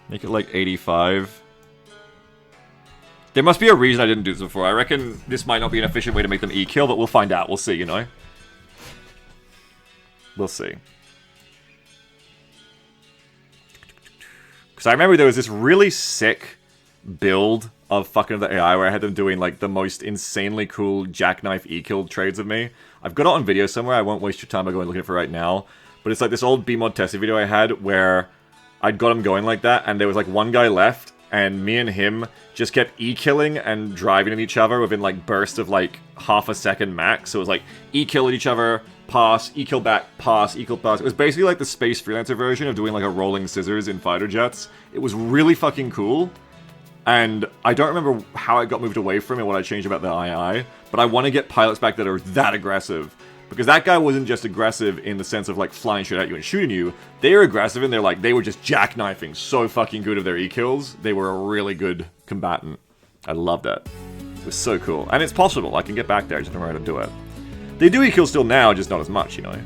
Make it like 85. There must be a reason I didn't do this before. I reckon this might not be an efficient way to make them E-kill, but we'll find out. We'll see, you know? We'll see. Because I remember there was this really sick build of fucking the AI where I had them doing like the most insanely cool jackknife E-kill trades of me. I've got it on video somewhere. I won't waste your time by going looking for it right now. But it's like this old BMod testing video I had where I'd got him going like that, and there was like one guy left, and me and him just kept E-killing and driving at each other within like bursts of like half a second max. So it was like E-kill at each other, pass, E-kill back, pass, E-kill pass. It was basically like the space Freelancer version of doing like a rolling scissors in fighter jets. It was really fucking cool. And I don't remember how I got moved away from it, what I changed about the II, but I want to get pilots back that are that aggressive. Because that guy wasn't just aggressive in the sense of, like, flying shit at you and shooting you. They were aggressive and they were just jackknifing so fucking good of their E-kills. They were a really good combatant. I loved it. It was so cool. And it's possible. I can get back there. I just don't know how to do it. They do E-kill still now, just not as much, you know.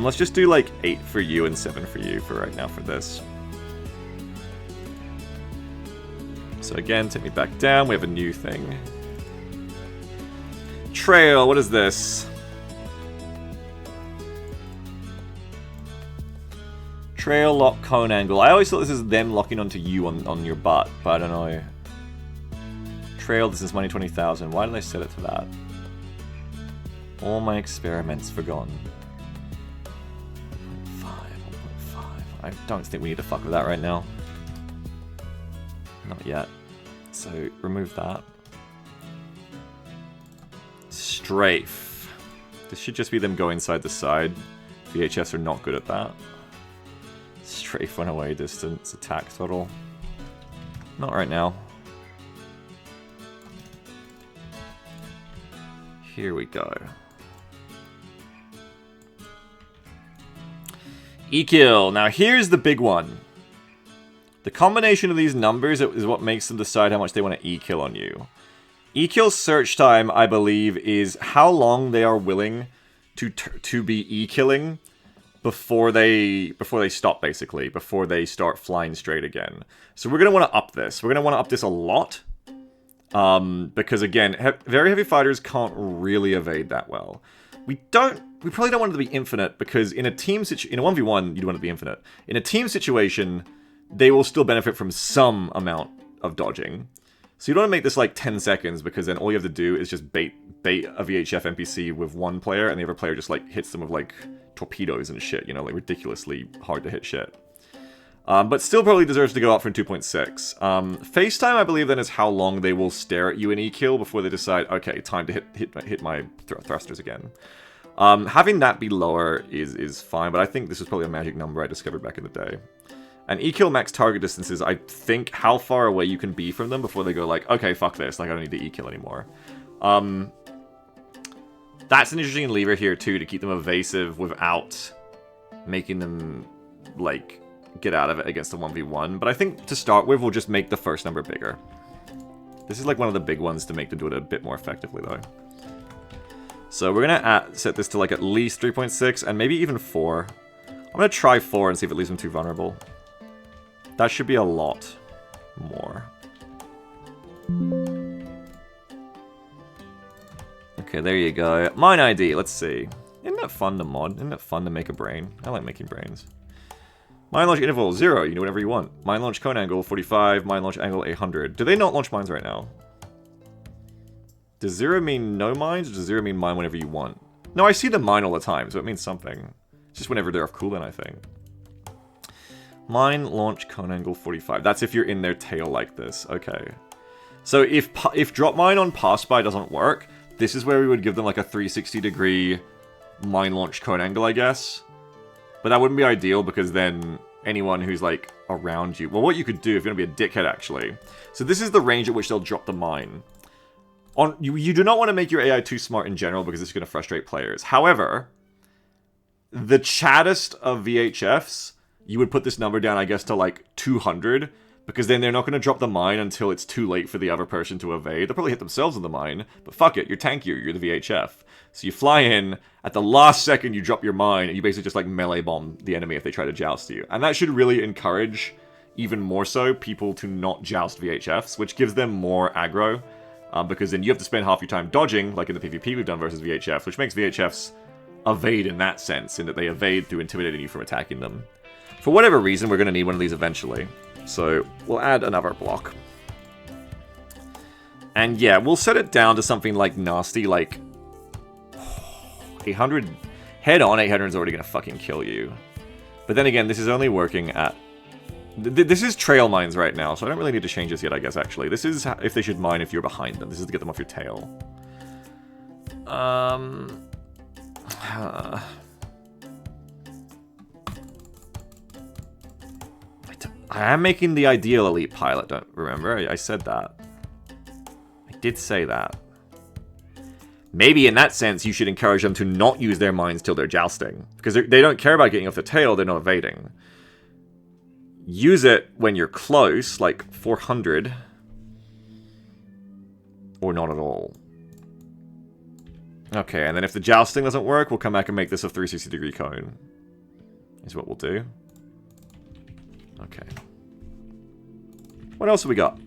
Let's just do like 8 for you and 7 for you for right now for this. So again, take me back down. We have a new thing. Trail, what is this? Trail lock cone angle. I always thought this is them locking onto you on your butt, but I don't know. Trail distance money 20,000. Why did I set it to that? All my experiments forgotten. 1.5, 1.5. I don't think we need to fuck with that right now. Not yet. So remove that. Strafe. This should just be them going side to side. VHS are not good at that. Strafe runaway distance, attack total. Not right now. Here we go. E-kill. Now here's the big one. The combination of these numbers is what makes them decide how much they want to E-kill on you. E-kill search time, I believe, is how long they are willing to be E-killing before they stop, basically, before they start flying straight again. So we're going to want to up this. We're going to want to up this a lot. Because again, very heavy fighters can't really evade that well. We probably don't want it to be infinite, because in a 1v1, you'd want it to be infinite. In a team situation, they will still benefit from some amount of dodging. So you don't want to make this like 10 seconds, because then all you have to do is just bait a VHF NPC with one player, and the other player just like hits them with like torpedoes and shit, you know, like ridiculously hard to hit shit. But still probably deserves to go up from 2.6. FaceTime, I believe, then is how long they will stare at you in E-kill before they decide, okay, time to hit my thrusters again. Having that be lower is fine, but I think this is probably a magic number I discovered back in the day. And E-kill max target distance is, I think, how far away you can be from them before they go like, okay, fuck this, like I don't need to E-kill anymore. That's an interesting lever here too, to keep them evasive without making them, like, get out of it against the 1v1. But I think to start with, we'll just make the first number bigger. This is like one of the big ones to make them do it a bit more effectively though. So we're gonna set this to like at least 3.6 and maybe even 4. I'm gonna try 4 and see if it leaves them too vulnerable. That should be a lot more. Okay, there you go. Mine ID, let's see. Isn't that fun to mod? Isn't it fun to make a brain? I like making brains. Mine launch interval 0, you can do whatever you want. Mine launch cone angle 45, mine launch angle 800. Do they not launch mines right now? Does 0 mean no mines, or does 0 mean mine whenever you want? No, I see the mine all the time, so it means something. It's just whenever they're off cooldown, I think. Mine launch cone angle 45. That's if you're in their tail like this. Okay. So if drop mine on pass by doesn't work, this is where we would give them like a 360 degree mine launch cone angle, I guess. But that wouldn't be ideal, because then anyone who's like around you... Well, what you could do, if you're going to be a dickhead actually. So this is the range at which they'll drop the mine. You do not want to make your AI too smart in general, because this is going to frustrate players. However, the chattest of VHFs, you would put this number down, I guess, to like 200, because then they're not going to drop the mine until it's too late for the other person to evade. They'll probably hit themselves in the mine, but fuck it, you're tankier, you're the VHF. So you fly in, at the last second you drop your mine, and you basically just like melee bomb the enemy if they try to joust you. And that should really encourage, even more so, people to not joust VHFs, which gives them more aggro, because then you have to spend half your time dodging, like in the PvP we've done versus VHF, which makes VHFs evade in that sense, in that they evade through intimidating you from attacking them. For whatever reason, we're going to need one of these eventually. So we'll add another block. And yeah, we'll set it down to something like nasty, like 800. Head on 800 is already going to fucking kill you. But then again, this is only working at... This is trail mines right now, so I don't really need to change this yet, I guess, actually. This is if they should mine if you're behind them. This is to get them off your tail. I am making the ideal elite pilot, don't remember? I said that. I did say that. Maybe in that sense, you should encourage them to not use their mines till they're jousting. Because they don't care about getting off the tail, they're not evading. Use it when you're close, like 400. or not at all. Okay, and then if the jousting doesn't work, we'll come back and make this a 360-degree cone. Is what we'll do. Okay. What else have we got?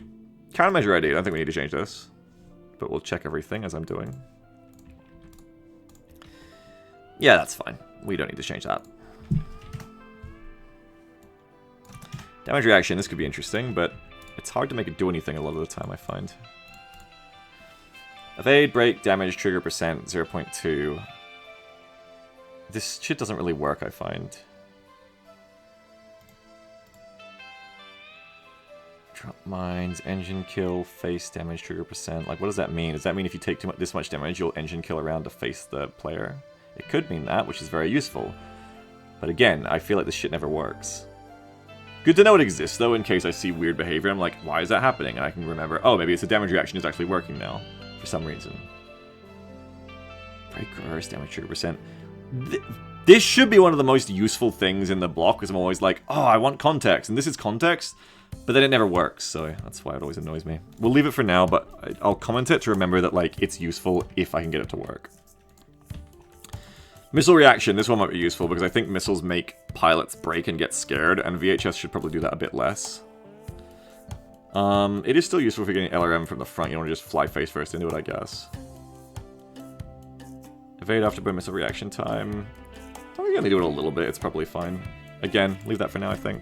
Countermeasure ID. I don't think we need to change this. But we'll check everything as I'm doing. Yeah, that's fine. We don't need to change that. Damage reaction. This could be interesting, but it's hard to make it do anything a lot of the time, I find. Evade, break, damage, trigger percent, 0.2. This shit doesn't really work, I find. Drop mines, engine kill, face damage, trigger percent. Like, what does that mean? Does that mean if you take this much damage, you'll engine kill around to face the player? It could mean that, which is very useful. But again, I feel like this shit never works. Good to know it exists, though, in case I see weird behavior. I'm like, why is that happening? And I can remember, oh, maybe it's a damage reaction is actually working now. For some reason. Break, reverse, damage, trigger percent. This should be one of the most useful things in the block, because I'm always like, oh, I want context. And this is context, but then it never works, so that's why it always annoys me. We'll leave it for now, but I'll comment it to remember that, like, it's useful if I can get it to work. Missile reaction. This one might be useful, because I think missiles make pilots break and get scared, and VHS should probably do that a bit less. It is still useful if you're getting LRM from the front. You don't want to just fly face first into it, I guess. Evade after burn missile reaction time. I'm going to do it a little bit. It's probably fine. Again, leave that for now, I think.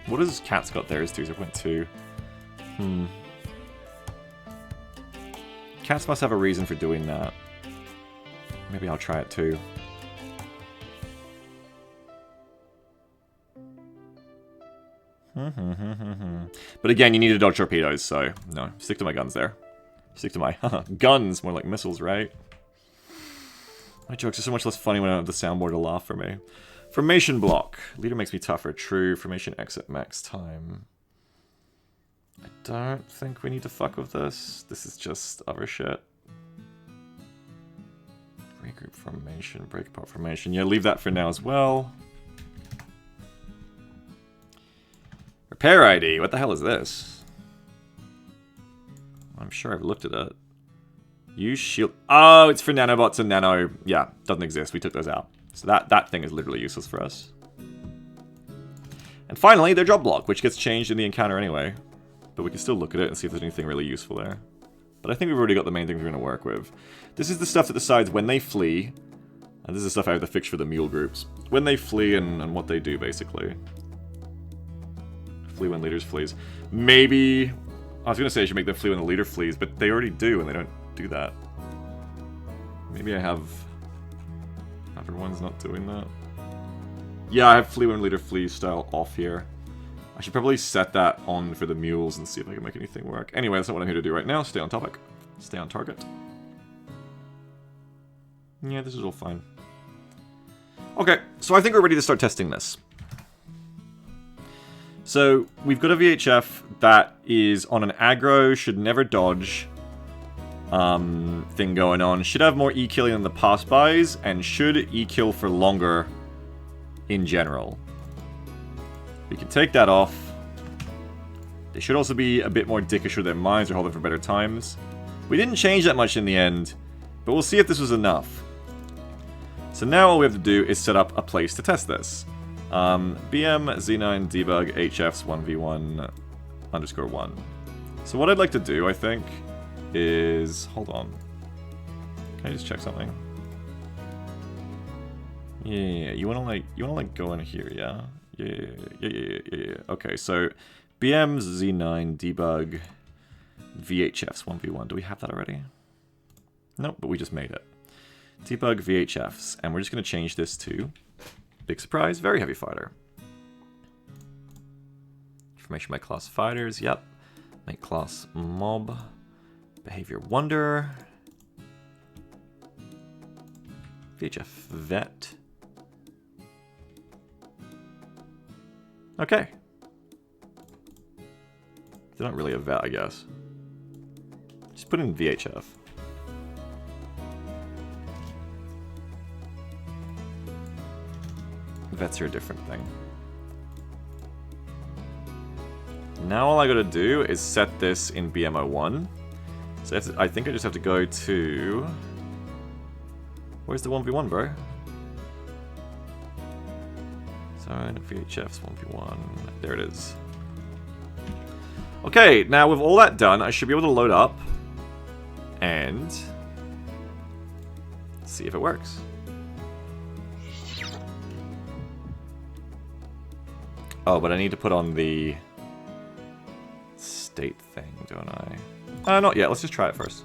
What has Cat's got there is 0.2. Cats must have a reason for doing that. Maybe I'll try it too. But again, you need to dodge torpedoes, so no. Stick to my guns there. Stick to my guns, more like missiles, right? My jokes are so much less funny when I don't have the soundboard to laugh for me. Formation block. Leader makes me tougher. True. Formation exit max time. I don't think we need to fuck with this. This is just other shit. Regroup formation. Break apart formation. Yeah, leave that for now as well. Repair ID. What the hell is this? I'm sure I've looked at it. Use shield. Oh, it's for nanobots and nano. Yeah, doesn't exist. We took those out. So that thing is literally useless for us. And finally, their job block, which gets changed in the encounter anyway. But we can still look at it and see if there's anything really useful there. But I think we've already got the main things we're going to work with. This is the stuff that decides when they flee. And this is the stuff I have to fix for the mule groups. When they flee and what they do, basically. Flee when leaders flees. Maybe... I was going to say I should make them flee when the leader flees, but they already do, and they don't do that. Maybe I have... Everyone's not doing that. Yeah, I have flee when leader flees style off here. I should probably set that on for the mules and see if I can make anything work. Anyway, that's not what I'm here to do right now. Stay on topic. Stay on target. Yeah, this is all fine. Okay, so I think we're ready to start testing this. So, we've got a VHF that is on an aggro, should never dodge thing going on. Should have more E-killing than the pass-bys, and should E-kill for longer in general. We can take that off. They should also be a bit more dickish with their mines or hold them for better times. We didn't change that much in the end, but we'll see if this was enough. So now all we have to do is set up a place to test this. BM Z9 debug HFs 1v1 _1. So what I'd like to do, I think, is... Hold on. Can I just check something? Yeah, you wanna go in here, yeah? Yeah. Okay, so BM Z9 debug VHFs 1v1. Do we have that already? Nope, but we just made it. Debug VHFs, and we're just gonna change this to... Big surprise, very heavy fighter. Information by class fighters, yep. Make class mob. Behavior wonder. VHF vet. Okay. They're not really a vet, I guess. Just put in VHF. Vets are a different thing. Now all I gotta do is set this in BMO1. So I think I just have to go to... Where's the 1v1, bro? Sorry, VHF's 1v1. There it is. Okay, now with all that done, I should be able to load up and see if it works. Oh, but I need to put on the state thing, don't I? Not yet. Let's just try it first.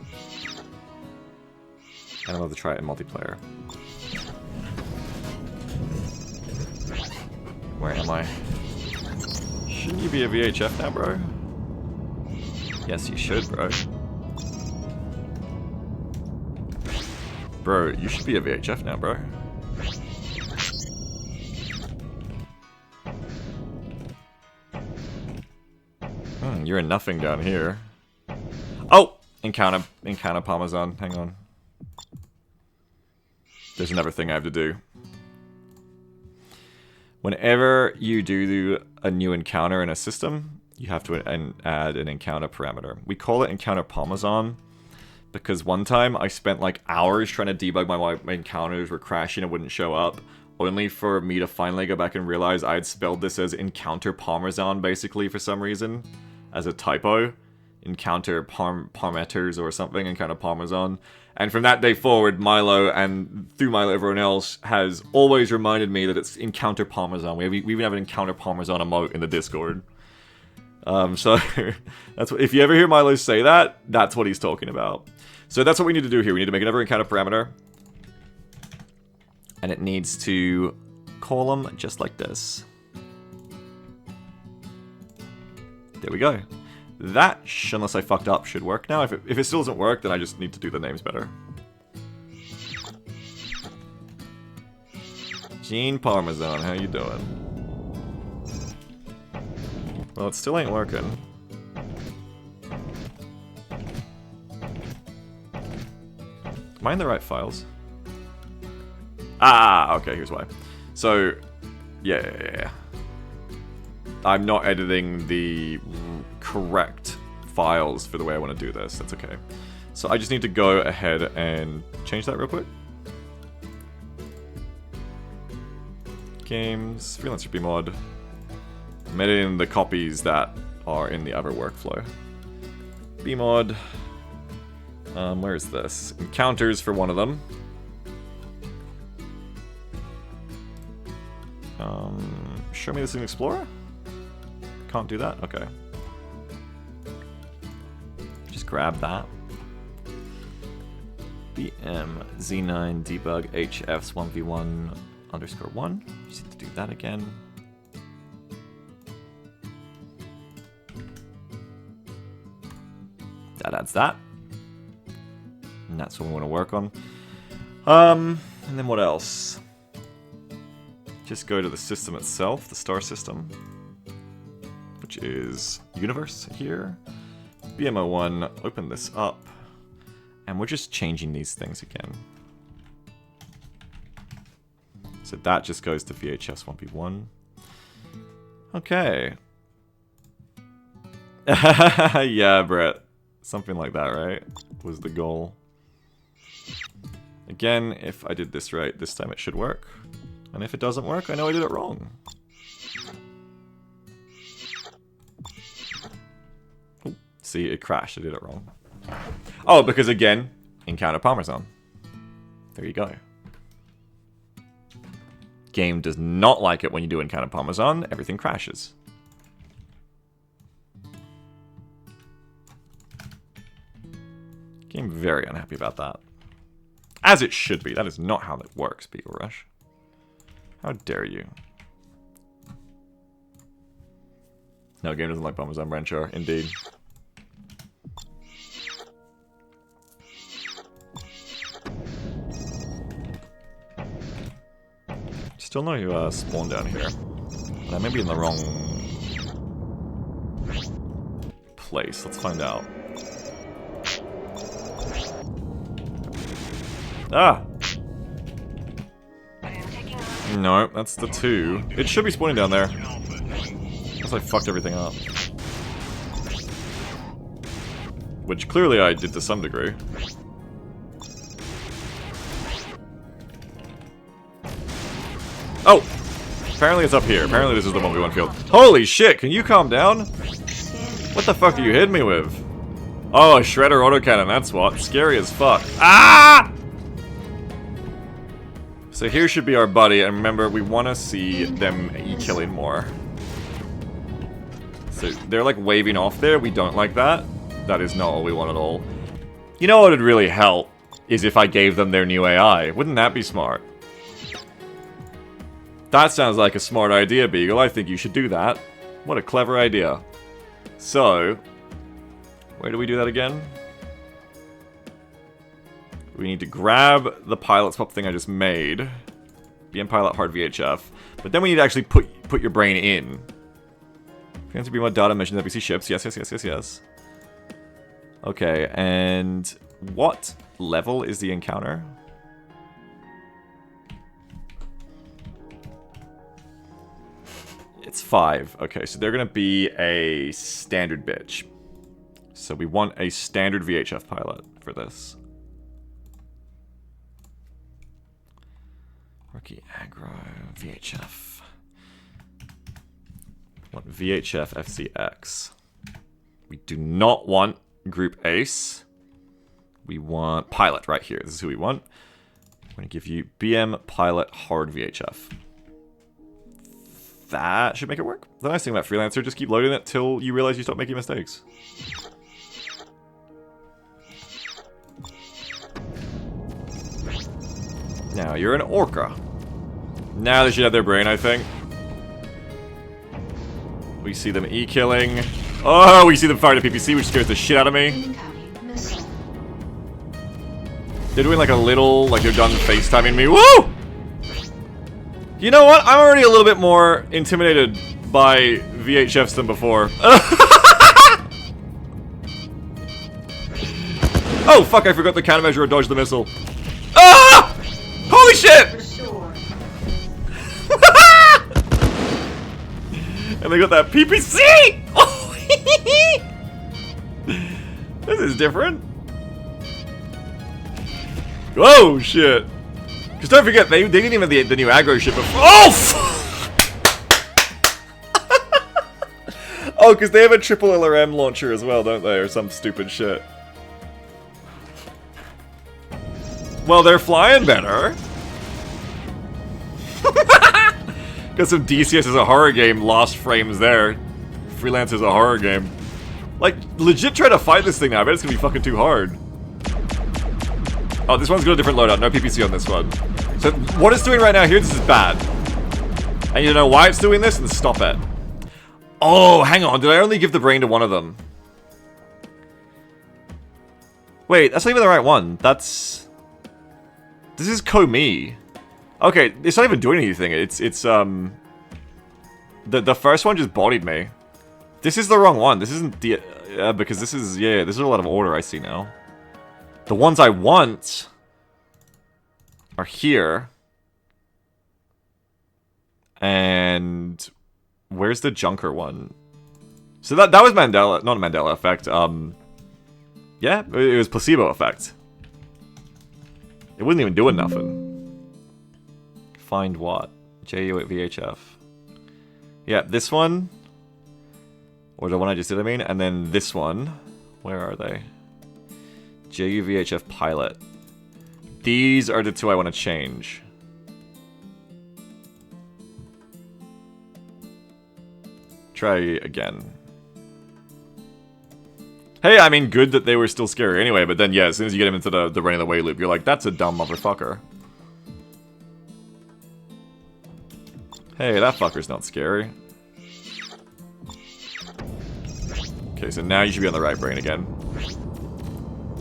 And I'll have to try it in multiplayer. Where am I? Shouldn't you be a VHF now, bro? Yes, you should, bro. Bro, you should be a VHF now, bro. You're in nothing down here. Oh! Encounter Parmesan. Hang on. There's another thing I have to do. Whenever you do a new encounter in a system, you have to add an encounter parameter. We call it encounter Parmesan because one time I spent like hours trying to debug my encounters were crashing and wouldn't show up, only for me to finally go back and realize I had spelled this as encounter Parmesan basically for some reason, as a typo. Encounter Parmeters or something, encounter Parmesan. And from that day forward, Milo, and through Milo everyone else, has always reminded me that it's encounter Parmesan. We even have an encounter Parmesan emote in the Discord. So that's what, if you ever hear Milo say that, that's what he's talking about. So that's what we need to do here. We need to make another encounter parameter. And it needs to call them just like this. There we go. That, unless I fucked up, should work now. If it still doesn't work, then I just need to do the names better. Gene Parmesan, how you doing? Well, it still ain't working. Am I in the right files? Ah, okay, here's why. So, yeah. I'm not editing the correct files for the way I want to do this. That's okay. So I just need to go ahead and change that real quick. Games, Freelancer BMod. I'm editing the copies that are in the other workflow. BMod. Where is this? Encounters for one of them. Show me this in Explorer? Can't do that? Okay. Just grab that. BM Z9 debug HFs 1v1_1. Just need to do that again. That adds that. And that's what we want to work on. And then what else? Just go to the system itself, the star system, which is universe here. BMO1, open this up, and we're just changing these things again. So that just goes to VHS 1v1. Okay. Yeah, Brett. Something like that, right? Was the goal. Again, if I did this right, this time it should work. And if it doesn't work, I know I did it wrong. Ooh, see, it crashed. I did it wrong. Oh, because again, encounter Parmesan. There you go. Game does not like it when you do encounter Parmesan. Everything crashes. Game very unhappy about that. As it should be. That is not how that works, Beagle Rush. How dare you? No, game doesn't like Parmesan Rancher, indeed. Still know you spawned down here. And I may be in the wrong place. Let's find out. Ah! No, that's the 2. It should be spawning down there. Unless I fucked everything up. which clearly I did to some degree. Oh! Apparently it's up here. Apparently this is the 1v1 field. Holy shit, can you calm down? What the fuck are you hitting me with? Oh, a shredder autocannon, that's what. Scary as fuck. Ah! So here should be our buddy, and remember, we want to see them E-killing more. So they're like waving off there, we don't like that. That is not what we want at all. You know what would really help? Is if I gave them their new AI. Wouldn't that be smart? That sounds like a smart idea, Beagle. I think you should do that. What a clever idea. So, where do we do that again? We need to grab the pilot swap thing I just made. BM pilot hard VHF. But then we need to actually put your brain in. Fancy BMod data mission WC ships. Yes, yes, yes, yes, yes. Okay, and what level is the encounter? It's 5. Okay, so they're gonna be a standard bitch. So we want a standard VHF pilot for this. Rookie aggro VHF. Want VHF FCX. We do not want group ace. We want pilot right here. This is who we want. I'm gonna give you BM pilot hard VHF. That should make it work. The nice thing about Freelancer, just keep loading it till you realize you stop making mistakes. Now you're an orca. Now they should have their brain, I think. We see them E-killing. Oh, we see them fire to PPC, which scares the shit out of me. They're doing like a little, like they're done FaceTiming me. Woo! You know what? I'm already a little bit more intimidated by VHFs than before. Oh, fuck, I forgot the countermeasure or dodge the missile. Ah! Holy shit! And they got that PPC! Oh, this is different. Whoa, shit. Because don't forget, they didn't even have the new aggro ship before. Oh! Oh, because they have a triple LRM launcher as well, don't they? Or some stupid shit. Well, they're flying better. Got some DCS as a horror game, lost frames there. Freelancer is a horror game. Like, legit try to fight this thing now. I bet it's gonna be fucking too hard. Oh, this one's got a different loadout. No PPC on this one. So, what it's doing right now here, this is bad. And you know why it's doing this? And stop it. Oh, hang on. Did I only give the brain to one of them? Wait, that's not even the right one. That's... This is Komi. Okay, it's not even doing anything. It's the first one just bodied me. This is the wrong one. This isn't the... because this is... Yeah, this is a lot of order I see now. The ones I want are here. And where's the Junker one? So that was Mandela, not a Mandela effect. Yeah, it was placebo effect. It wasn't even doing nothing. Find what? JU at VHF. Yeah, this one. Or the one I just did, I mean. And then this one. Where are they? JU VHF pilot. These are the two I want to change. Try again. Hey, I mean, good that they were still scary anyway, but then, yeah, as soon as you get them into the running away loop, you're like, that's a dumb motherfucker. Hey, that fucker's not scary. Okay, so now you should be on the right brain again.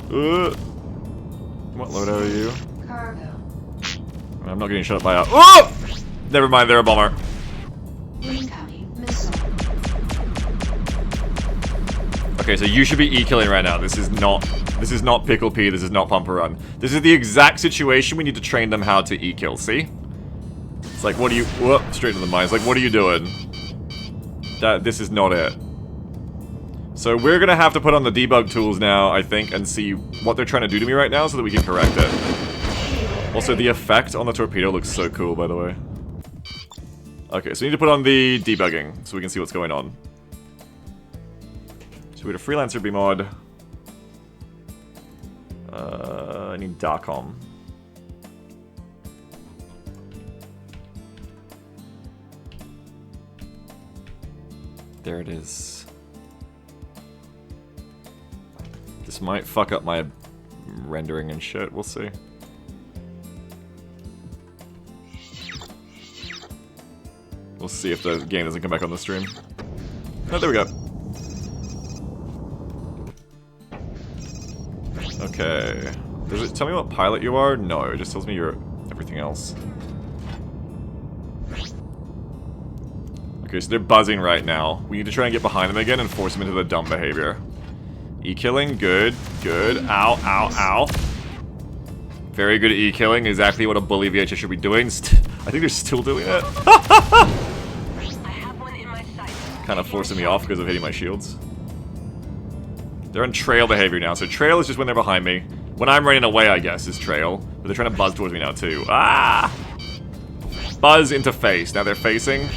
What loadout are you? Cargo. I'm not getting shot by a... Oh! Never mind, they're a bomber. Incoming missile. Okay, so you should be E-killing right now. This is not Pickle P, this is not Pumper Run. This is the exact situation we need to train them how to E-kill, see? It's like, what are you... Whoop, straight to the mines. Like, what are you doing? This is not it. So we're gonna have to put on the debug tools now, I think, and see what they're trying to do to me right now so that we can correct it. Also, the effect on the torpedo looks so cool, by the way. Okay, so we need to put on the debugging so we can see what's going on. So we go to Freelancer BMod. I need DACOM. There it is. This might fuck up my rendering and shit, we'll see. We'll see if the game doesn't come back on the stream. Oh, there we go. Okay. Does it tell me what pilot you are? No, it just tells me you're everything else. Okay, so they're buzzing right now. We need to try and get behind them again and force them into the dumb behavior. E-killing, good, good. Ow, ow, ow. Very good at E-killing, exactly what a bully VHS should be doing. I think they're still doing it. Kind of forcing me off because of hitting my shields. They're on trail behavior now, so trail is just when they're behind me. When I'm running away, I guess, is trail. But they're trying to buzz towards me now, too. Ah! Buzz into face. Now they're facing.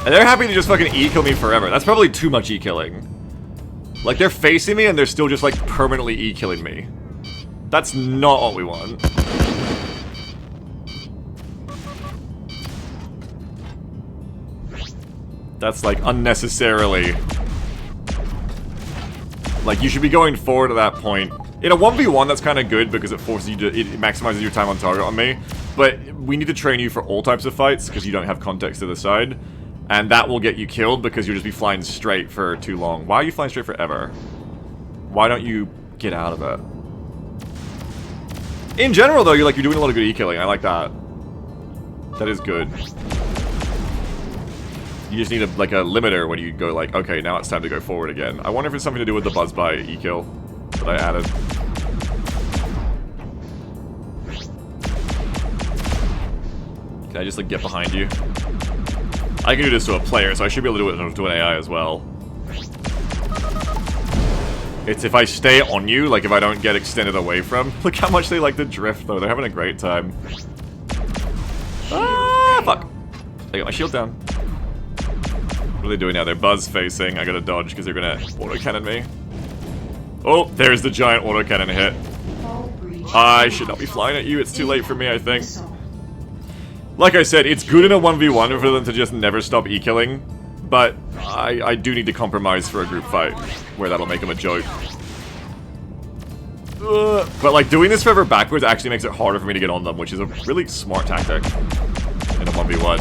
And they're happy to just fucking E-kill me forever. That's probably too much E-killing. Like, they're facing me and they're still just, like, permanently E-killing me. That's not what we want. That's, like, unnecessarily... Like, you should be going forward at that point. In a 1v1, that's kind of good because it forces you to... It maximizes your time on target on me. But we need to train you for all types of fights because you don't have context to the side. And that will get you killed because you'll just be flying straight for too long. Why are you flying straight forever? Why don't you get out of it? In general, though, you're doing a lot of good E-killing. I like that. That is good. You just need a limiter when you go like, okay, now it's time to go forward again. I wonder if it's something to do with the buzz by E-kill that I added. Can I just like get behind you? I can do this to a player, so I should be able to do it to an AI as well. It's if I stay on you, like if I don't get extended away from. Look how much they like to drift, though. They're having a great time. Ah, fuck. I got my shield down. What are they doing now? They're buzz facing. I gotta dodge because they're gonna autocannon me. Oh, there's the giant autocannon hit. I should not be flying at you. It's too late for me, I think. Like I said, it's good in a 1v1 for them to just never stop E-killing, but I do need to compromise for a group fight, where that'll make them a joke. But like, doing this forever backwards actually makes it harder for me to get on them, which is a really smart tactic in a 1v1.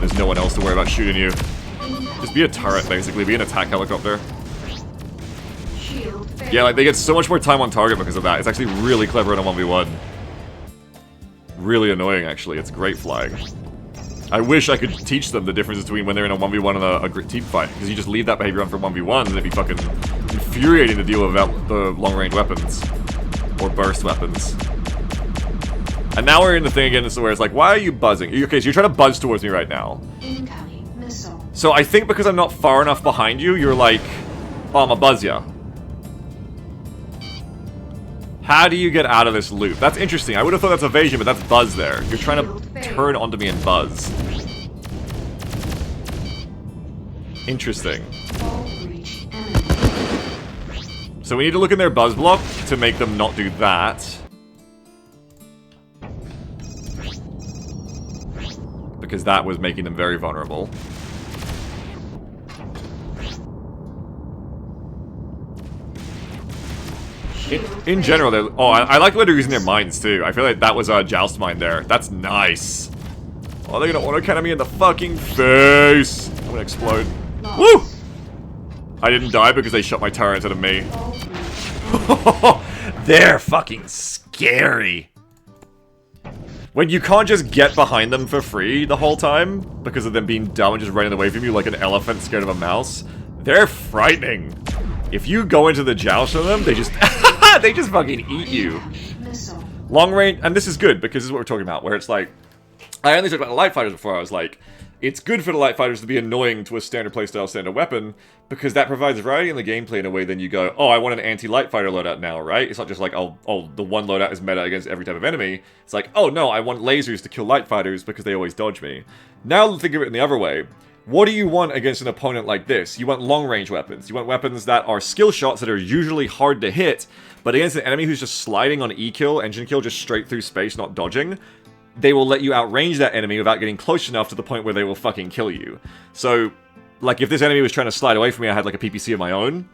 There's no one else to worry about shooting you. Just be a turret, basically. Be an attack helicopter. Yeah, like, they get so much more time on target because of that. It's actually really clever in a 1v1. Really annoying, actually. It's great flying. I wish I could teach them the difference between when they're in a 1v1 and a team fight, because you just leave that behavior on for 1v1s and it'd be fucking infuriating to deal with the long-range weapons. Or burst weapons. And now we're in the thing again, so where it's like, why are you buzzing? Okay, so you're trying to buzz towards me right now. Incoming missile. So I think because I'm not far enough behind you, you're like, oh, I'm a buzz ya. How do you get out of this loop? That's interesting. I would have thought that's evasion, but that's buzz there. You're trying to turn onto me and buzz. Interesting. So we need to look in their buzz block to make them not do that. Because that was making them very vulnerable. In general, they're... Oh, I like the way they're using their minds, too. I feel like that was a joust mind there. That's nice. Oh, they're gonna autocannon me in the fucking face. I'm gonna explode. Woo! I didn't die because they shot my turret instead of me. They're fucking scary. When you can't just get behind them for free the whole time, because of them being dumb and just running away from you like an elephant scared of a mouse, they're frightening. If you go into the joust with them, they just... they just fucking eat you. Long range... And this is good, because this is what we're talking about, where it's like... I only talked about the light fighters before. I was like, it's good for the light fighters to be annoying to a standard playstyle, standard weapon, because that provides variety in the gameplay in a way then you go, oh, I want an anti-light fighter loadout now, right? It's not just like, oh, the one loadout is meta against every type of enemy. It's like, oh no, I want lasers to kill light fighters because they always dodge me. Now think of it in the other way. What do you want against an opponent like this? You want long-range weapons. You want weapons that are skill shots that are usually hard to hit, but against an enemy who's just sliding on E-kill, engine kill, just straight through space, not dodging, they will let you outrange that enemy without getting close enough to the point where they will fucking kill you. So, like, if this enemy was trying to slide away from me, I had, like, a PPC of my own,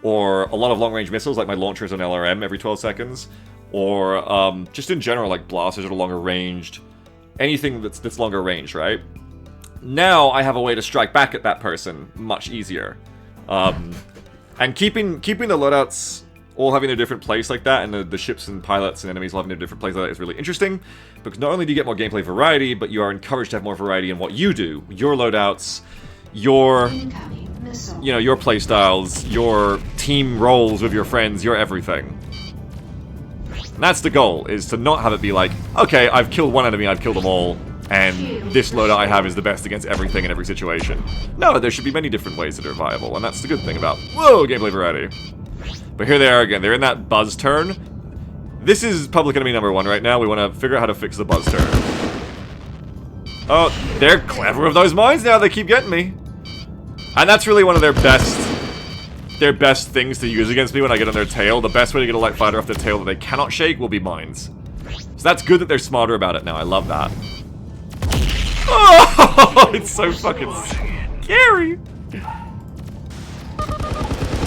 or a lot of long-range missiles, like my launchers on LRM every 12 seconds, or, just in general, like, blasters that are longer ranged, anything that's longer range, right? Now, I have a way to strike back at that person much easier. And keeping the loadouts all having a different place like that, and the ships and pilots and enemies all having a different place like that is really interesting, because not only do you get more gameplay variety, but you are encouraged to have more variety in what you do. Your loadouts, your playstyles, your team roles with your friends, your everything. And that's the goal, is to not have it be like, okay, I've killed one enemy, I've killed them all, and this loadout I have is the best against everything in every situation. No, there should be many different ways that are viable, and that's the good thing about, gameplay variety. But here they are again. They're in that buzz turn. This is public enemy number 1 right now. We want to figure out how to fix the buzz turn. Oh, they're clever with those mines now. They keep getting me. And that's really one of their best things to use against me when I get on their tail. The best way to get a light fighter off their tail that they cannot shake will be mines. So that's good that they're smarter about it now. I love that. Oh, it's so fucking scary.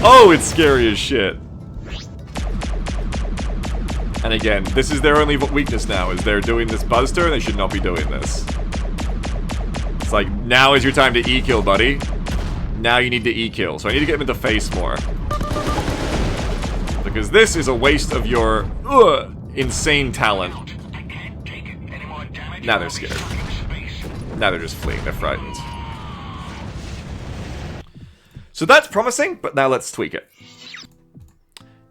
Oh, it's scary as shit. And again, this is their only weakness now, is they're doing this buzz turn, they should not be doing this. It's like, now is your time to E-kill, buddy. Now you need to E-kill, so I need to get him in the face more. Because this is a waste of your, insane talent. Now they're scared. Now they're just fleeing, they're frightened. So that's promising, but now let's tweak it.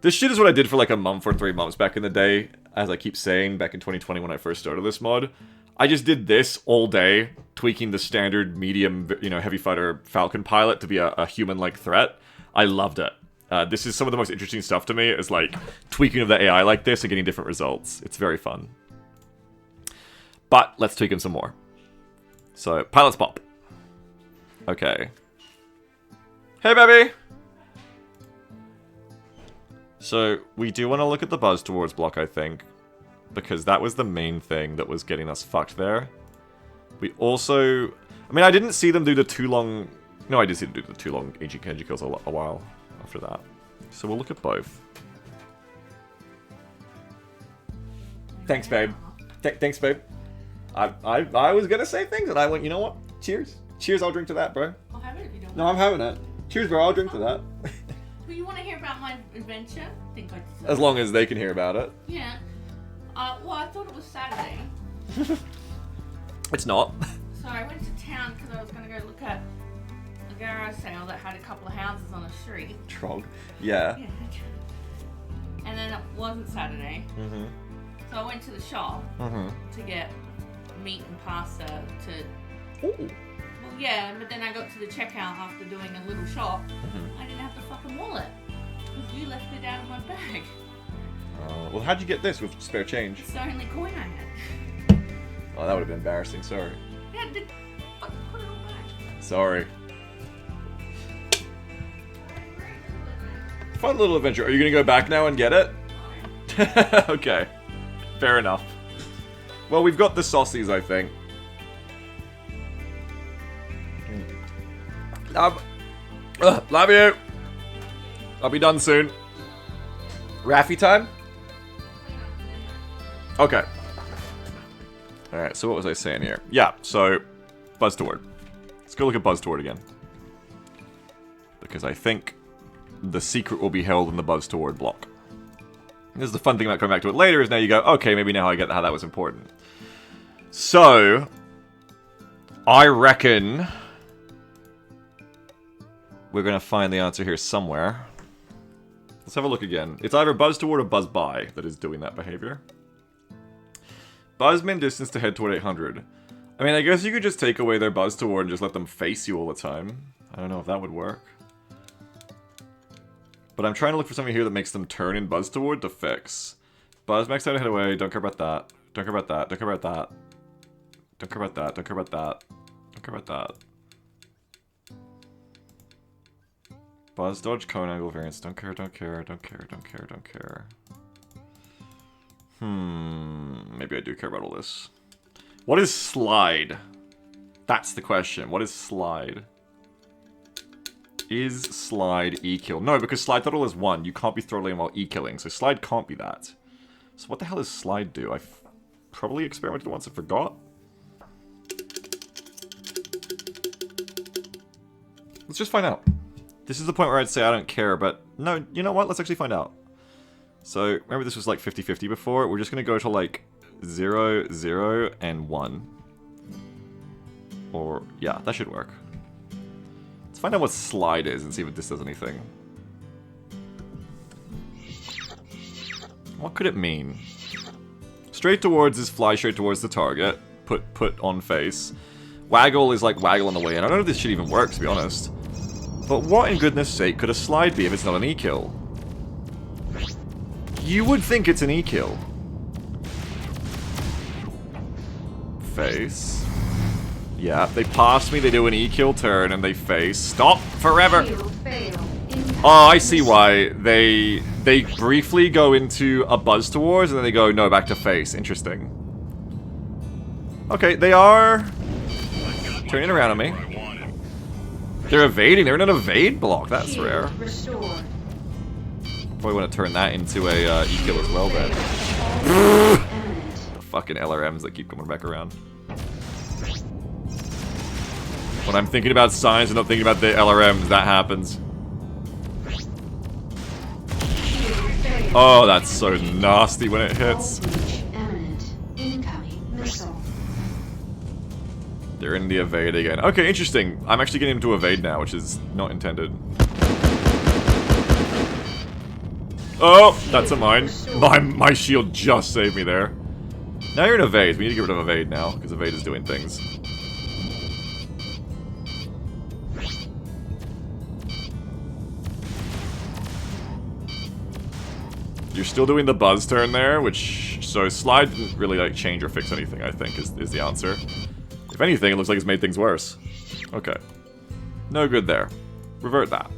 This shit is what I did for like a month or 3 months back in the day, as I keep saying, back in 2020 when I first started this mod. I just did this all day, tweaking the standard medium, heavy fighter Falcon pilot to be a human-like threat. I loved it. This is some of the most interesting stuff to me, is like tweaking of the AI like this and getting different results. It's very fun. But let's tweak him some more. So, pilots pop. Okay. Hey, baby! So, we do want to look at the buzz towards block, I think. Because that was the main thing that was getting us fucked there. We also... I mean, I didn't see them do the too long... No, I did see them do the too long AG Kenji kills a while after that. So we'll look at both. Thanks, babe. Thanks, babe. I was gonna say things, and I went, you know what? Cheers. Cheers, I'll drink to that, bro. I'll have it if you don't. No, I'm having it. Cheers, bro, I'll drink to that. Well, you want to hear about my adventure? I think I deserve. As long as they can hear about it. Yeah. Well, I thought it was Saturday. It's not. So I went to town because I was going to go look at a garage sale that had a couple of houses on the street. Trog. Yeah. And then it wasn't Saturday. Mm-hmm. So I went to the shop to get meat and pasta to... Ooh. Well, yeah, but then I got to the checkout after doing a little shop. I didn't have the fucking wallet. Because you left it out of my bag. Well, how'd you get this with spare change? It's the only coin I had. Oh, that would have been embarrassing. Sorry. Yeah, fucking put it all back. Sorry. Fun little adventure. Are you gonna go back now and get it? Okay. Fair enough. Well, we've got the saucies, I think. Love you. I'll be done soon. Raffy time? Okay. Alright, so what was I saying here? Yeah, so, Buzz Toward. Let's go look at Buzz Toward again. Because I think the secret will be held in the Buzz Toward block. This is the fun thing about coming back to it later, is now you go, okay, maybe now I get how that was important. So, I reckon we're going to find the answer here somewhere. Let's have a look again. It's either Buzz Toward or Buzz By that is doing that behavior. Buzz min distance to head toward 800. I mean, I guess you could just take away their buzz toward and just let them face you all the time. I don't know if that would work. But I'm trying to look for something here that makes them turn in buzz toward to fix. Buzz max out, head away, don't care about that. Don't care about that, don't care about that. Don't care about that, don't care about that. Don't care about that. Buzz, dodge, cone angle variance. Don't care, don't care, don't care, don't care, don't care. Maybe I do care about all this. What is slide? That's the question. What is slide? Is slide E-kill? No, because slide total is 1. You can't be throttling while E-killing, so slide can't be that. So what the hell does slide do? I've probably experimented once and forgot. Let's just find out. This is the point where I'd say I don't care, but no, you know what? Let's actually find out. So, remember this was like 50-50 before? We're just going to go to like 0, 0, and 1. Or, yeah, that should work. Let's find out what slide is and see if this does anything. What could it mean? Straight towards is fly straight towards the target. Put on face. Waggle is like waggle on the way in. I don't know if this shit even works, to be honest. But what in goodness sake could a slide be if it's not an E-kill? You would think it's an E-kill. Face. Yeah, they pass me, they do an E-kill turn, and they face. Stop! Forever! Oh, I see why. They briefly go into a buzz towards, and then they go, no, back to face. Interesting. Okay, they are turning around on me. They're evading. They're in an evade block. That's rare. Probably want to turn that into a E-kill as well, then. The fucking LRMs that keep coming back around. When I'm thinking about signs and not thinking about the LRMs, that happens. Oh, that's so nasty when it hits. They're in the evade again. Okay, interesting. I'm actually getting into evade now, which is not intended. Oh, that's a mine. My shield just saved me there. Now you're in evade. We need to get rid of evade now, because evade is doing things. You're still doing the buzz turn there, which... So slide didn't really like change or fix anything, I think, is the answer. If anything, it looks like it's made things worse. Okay. No good there. Revert that.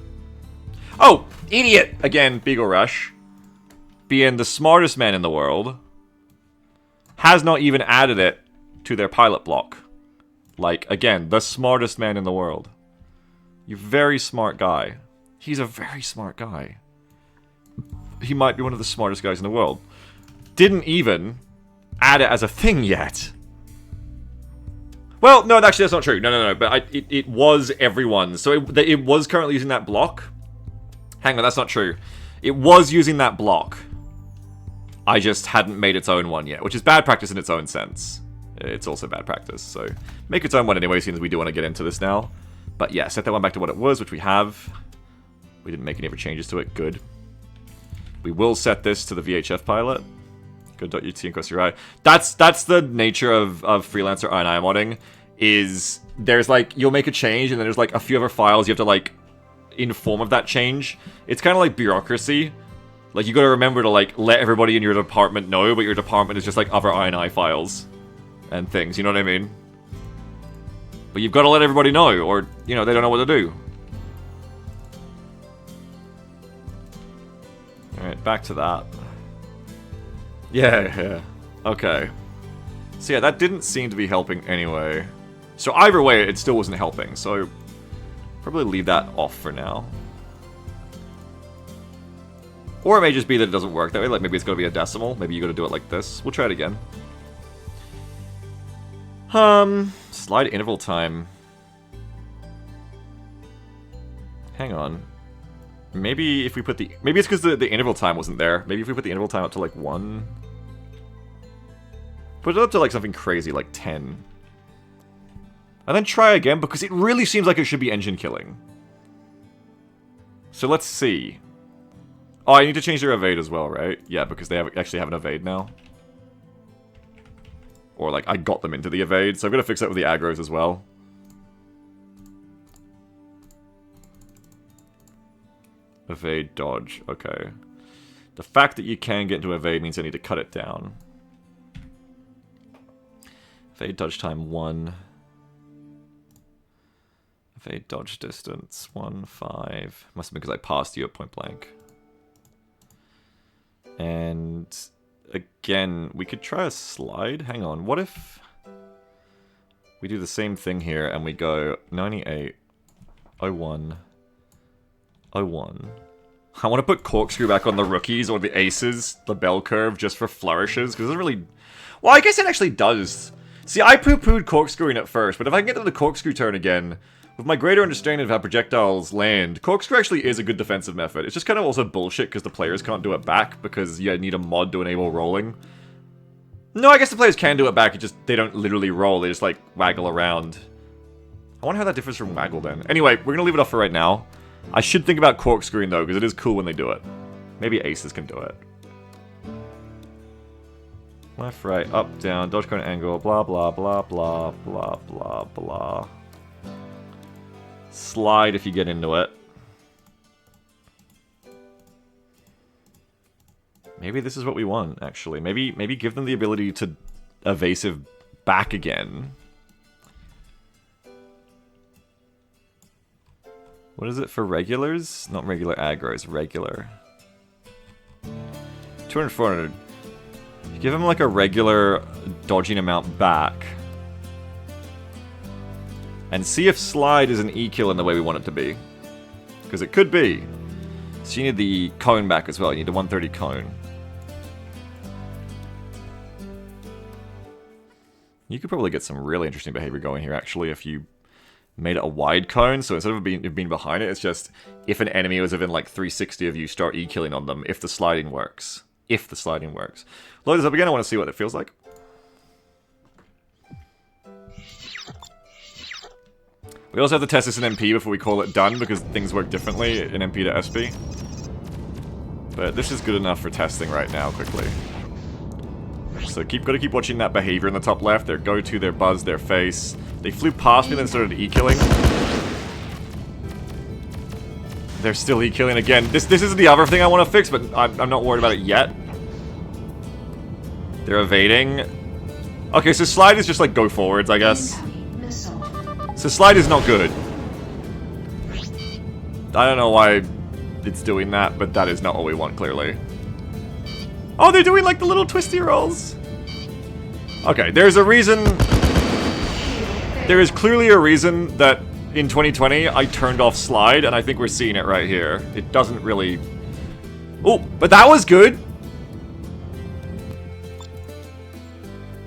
Oh! Idiot! Again, Beagle Rush, being the smartest man in the world, has not even added it to their pilot block. Like, again, the smartest man in the world. You're a very smart guy. He's a very smart guy. He might be one of the smartest guys in the world. Didn't even add it as a thing yet. Well, no, actually, that's not true. No. But it was everyone. So it was currently using that block. Hang on, that's not true. It was using that block. I just hadn't made its own one yet, which is bad practice in its own sense. It's also bad practice, so make its own one anyway, seeing as we do want to get into this now. But yeah, set that one back to what it was, which we have. We didn't make any other changes to it. Good. We will set this to the VHF pilot. Good.ut and cross your eye. That's the nature of Freelancer INI modding, is there's like, you'll make a change and then there's like a few other files you have to like inform of that change. It's kind of like bureaucracy. Like, you gotta remember to like let everybody in your department know, but your department is just like other INI files and things, you know what I mean? But you've got to let everybody know, or, you know, they don't know what to do. Alright, back to that. Yeah. Okay. So yeah, that didn't seem to be helping anyway. So either way, it still wasn't helping, so probably leave that off for now. Or it may just be that it doesn't work that way, like maybe it's going to be a decimal, maybe you got to do it like this. We'll try it again. Slide interval time. Hang on. Maybe if we put the... Maybe it's because the interval time wasn't there. Maybe if we put the interval time up to like 1... Put it up to like something crazy, like 10. And then try again, because it really seems like it should be engine killing. So let's see. Oh, I need to change their evade as well, right? Yeah, because they actually have an evade now. or like I got them into the evade, so I've got to fix that with the aggros as well. Evade, dodge, okay. The fact that you can get into evade means I need to cut it down. Evade dodge time 1. Evade dodge distance 1, 5. Must have been because I passed you at point blank. And again, we could try a slide. Hang on, what if we do the same thing here and we go 98, 01, 01. I want to put corkscrew back on the rookies or the aces, the bell curve, just for flourishes, because it doesn't really... Well, I guess it actually does. See, I poo-pooed corkscrewing at first, but if I can get them to corkscrew turn again, with my greater understanding of how projectiles land, corkscrew actually is a good defensive method. It's just kind of also bullshit because the players can't do it back, because you need a mod to enable rolling. No, I guess the players can do it back, it just, they don't literally roll, they just, like, waggle around. I wonder how that differs from waggle, then. Anyway, we're gonna leave it off for right now. I should think about corkscrewing, though, because it is cool when they do it. Maybe aces can do it. Left, right, up, down, dodge cone angle, blah, blah, blah, blah, blah, blah, blah. Slide if you get into it. Maybe this is what we want, actually. Maybe give them the ability to evasive back again. What is it for regulars? Not regular aggros, regular. 200, 400. Give him like a regular dodging amount back. And see if slide is an E-kill in the way we want it to be. Because it could be. So you need the cone back as well. You need the 130 cone. You could probably get some really interesting behavior going here, actually, if you made it a wide cone. So instead of being behind it, it's just if an enemy was within like 360 of you, start E-killing on them if the sliding works. If the sliding works. Load this up again. I want to see what it feels like. We also have to test this in MP before we call it done, because things work differently in MP to SP. But this is good enough for testing right now, quickly. So gotta keep watching that behavior in the top left. Their go-to, their buzz, their face. They flew past me, then started E-killing. They're still E-killing again. This is the other thing I want to fix, but I'm not worried about it yet. They're evading. Okay, so slide is just like go forwards, I guess. So slide is not good. I don't know why it's doing that, but that is not what we want, clearly. Oh, they're doing like the little twisty rolls. Okay, there's a reason. There is clearly a reason that in 2020 I turned off slide, and I think we're seeing it right here. It doesn't really... Oh, but that was good.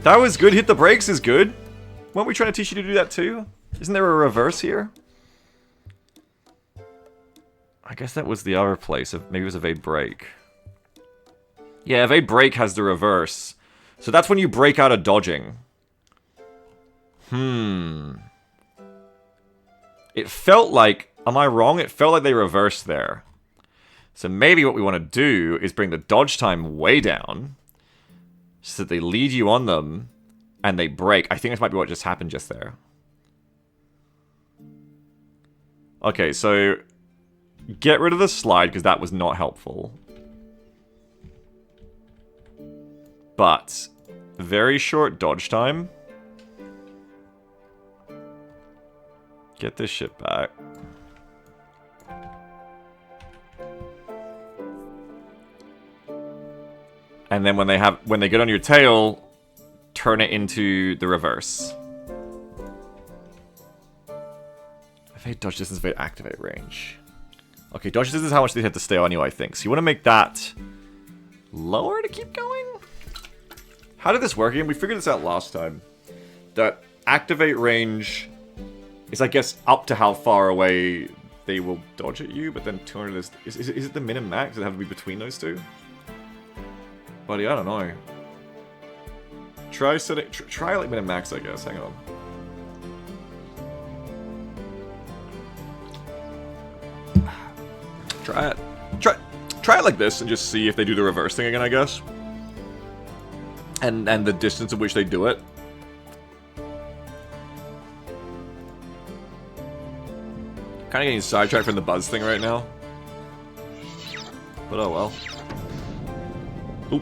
That was good. Hit the brakes is good. Weren't we trying to teach you to do that too? Isn't there a reverse here? I guess that was the other place. Maybe it was evade break. Yeah, evade break has the reverse. So that's when you break out of dodging. It felt like... Am I wrong? It felt like they reversed there. So maybe what we want to do is bring the dodge time way down, so that they lead you on them, and they break. I think this might be what just happened just there. Okay, so... Get rid of the slide, because that was not helpful. But... Very short dodge time. Get this shit back. And then when they get on your tail, turn it into the reverse. Evade dodge distance, evade activate range. Okay, dodge distance is how much they have to stay on you, I think. So you want to make that lower to keep going? How did this work again? We figured this out last time. That activate range is, I guess, up to how far away they will dodge at you, but then 200 is it the min and max? Does it have to be between those two? Buddy, I don't know. Try setting, try like min and max, I guess. Hang on. Try it. Try it like this and just see if they do the reverse thing again, I guess. And the distance at which they do it. Kind of getting sidetracked from the buzz thing right now. But oh well. Oop,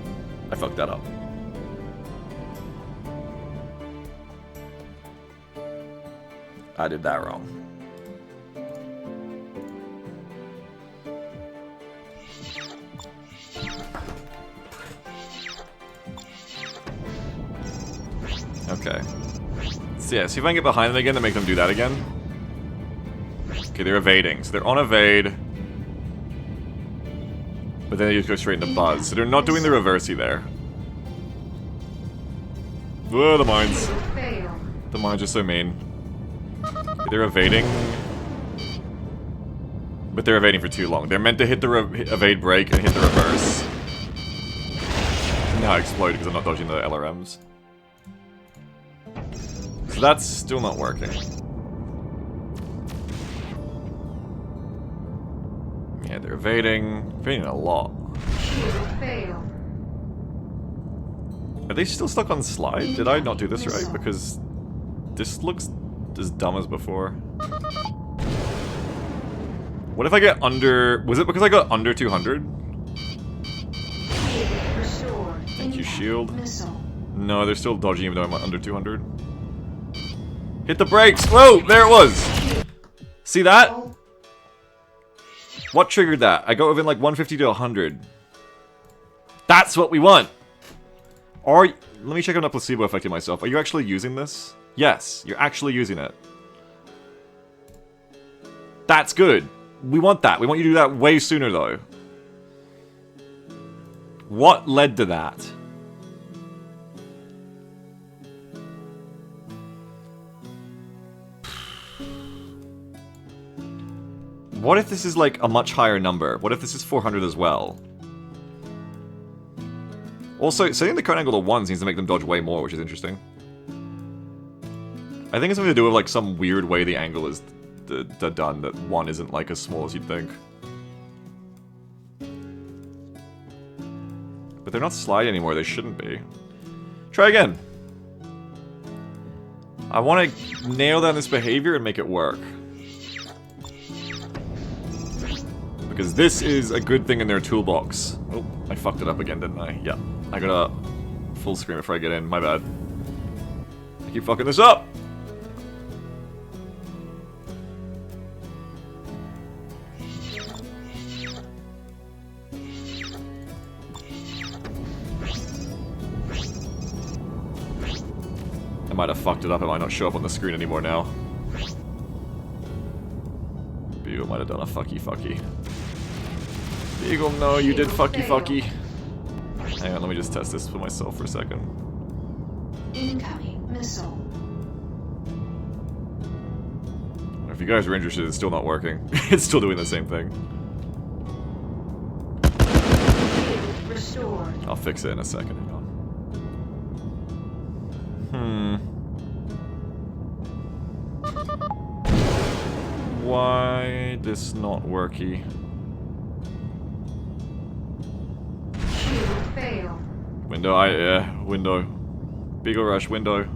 I fucked that up. I did that wrong. Okay. So yeah, see if I can get behind them again to make them do that again. Okay, they're evading. So they're on evade. But then they just go straight into buzz. So they're not doing the reversey there. Whoa, the mines. The mines are so mean. Okay, they're evading. But they're evading for too long. They're meant to hit the evade break and hit the reverse. Now I explode because I'm not dodging the LRMs. So that's still not working. Yeah, they're evading. Evading a lot. Fail. Are they still stuck on slide? Did I not do this right? Because this looks as dumb as before. What if I get under... Was it because I got under 200? Thank you, shield. No, they're still dodging even though I'm under 200. Hit the brakes! Whoa! There it was! See that? What triggered that? I got within like 150 to 100. That's what we want! Or, let me check on a placebo effect in myself. Are you actually using this? Yes, you're actually using it. That's good. We want that. We want you to do that way sooner though. What led to that? What if this is like a much higher number? What if this is 400 as well? Also, setting the current angle to 1 seems to make them dodge way more, which is interesting. I think it's something to do with like some weird way the angle is done, that 1 isn't like as small as you'd think. But they're not sliding anymore, they shouldn't be. Try again. I want to nail down this behavior and make it work. Because this is a good thing in their toolbox. Oh, I fucked it up again, didn't I? Yeah. I gotta full screen before I get in. My bad. I keep fucking this up! I might have fucked it up. It might not show up on the screen anymore now. Beagle might have done a fucky. Beagle, no, you did fucky. Hang on, let me just test this for myself for a second. Incoming missile. If you guys are interested, it's still not working. It's still doing the same thing. Restored. I'll fix it in a second, hang on. Why this not worky? Fail. Window, window. Beagle rush, window.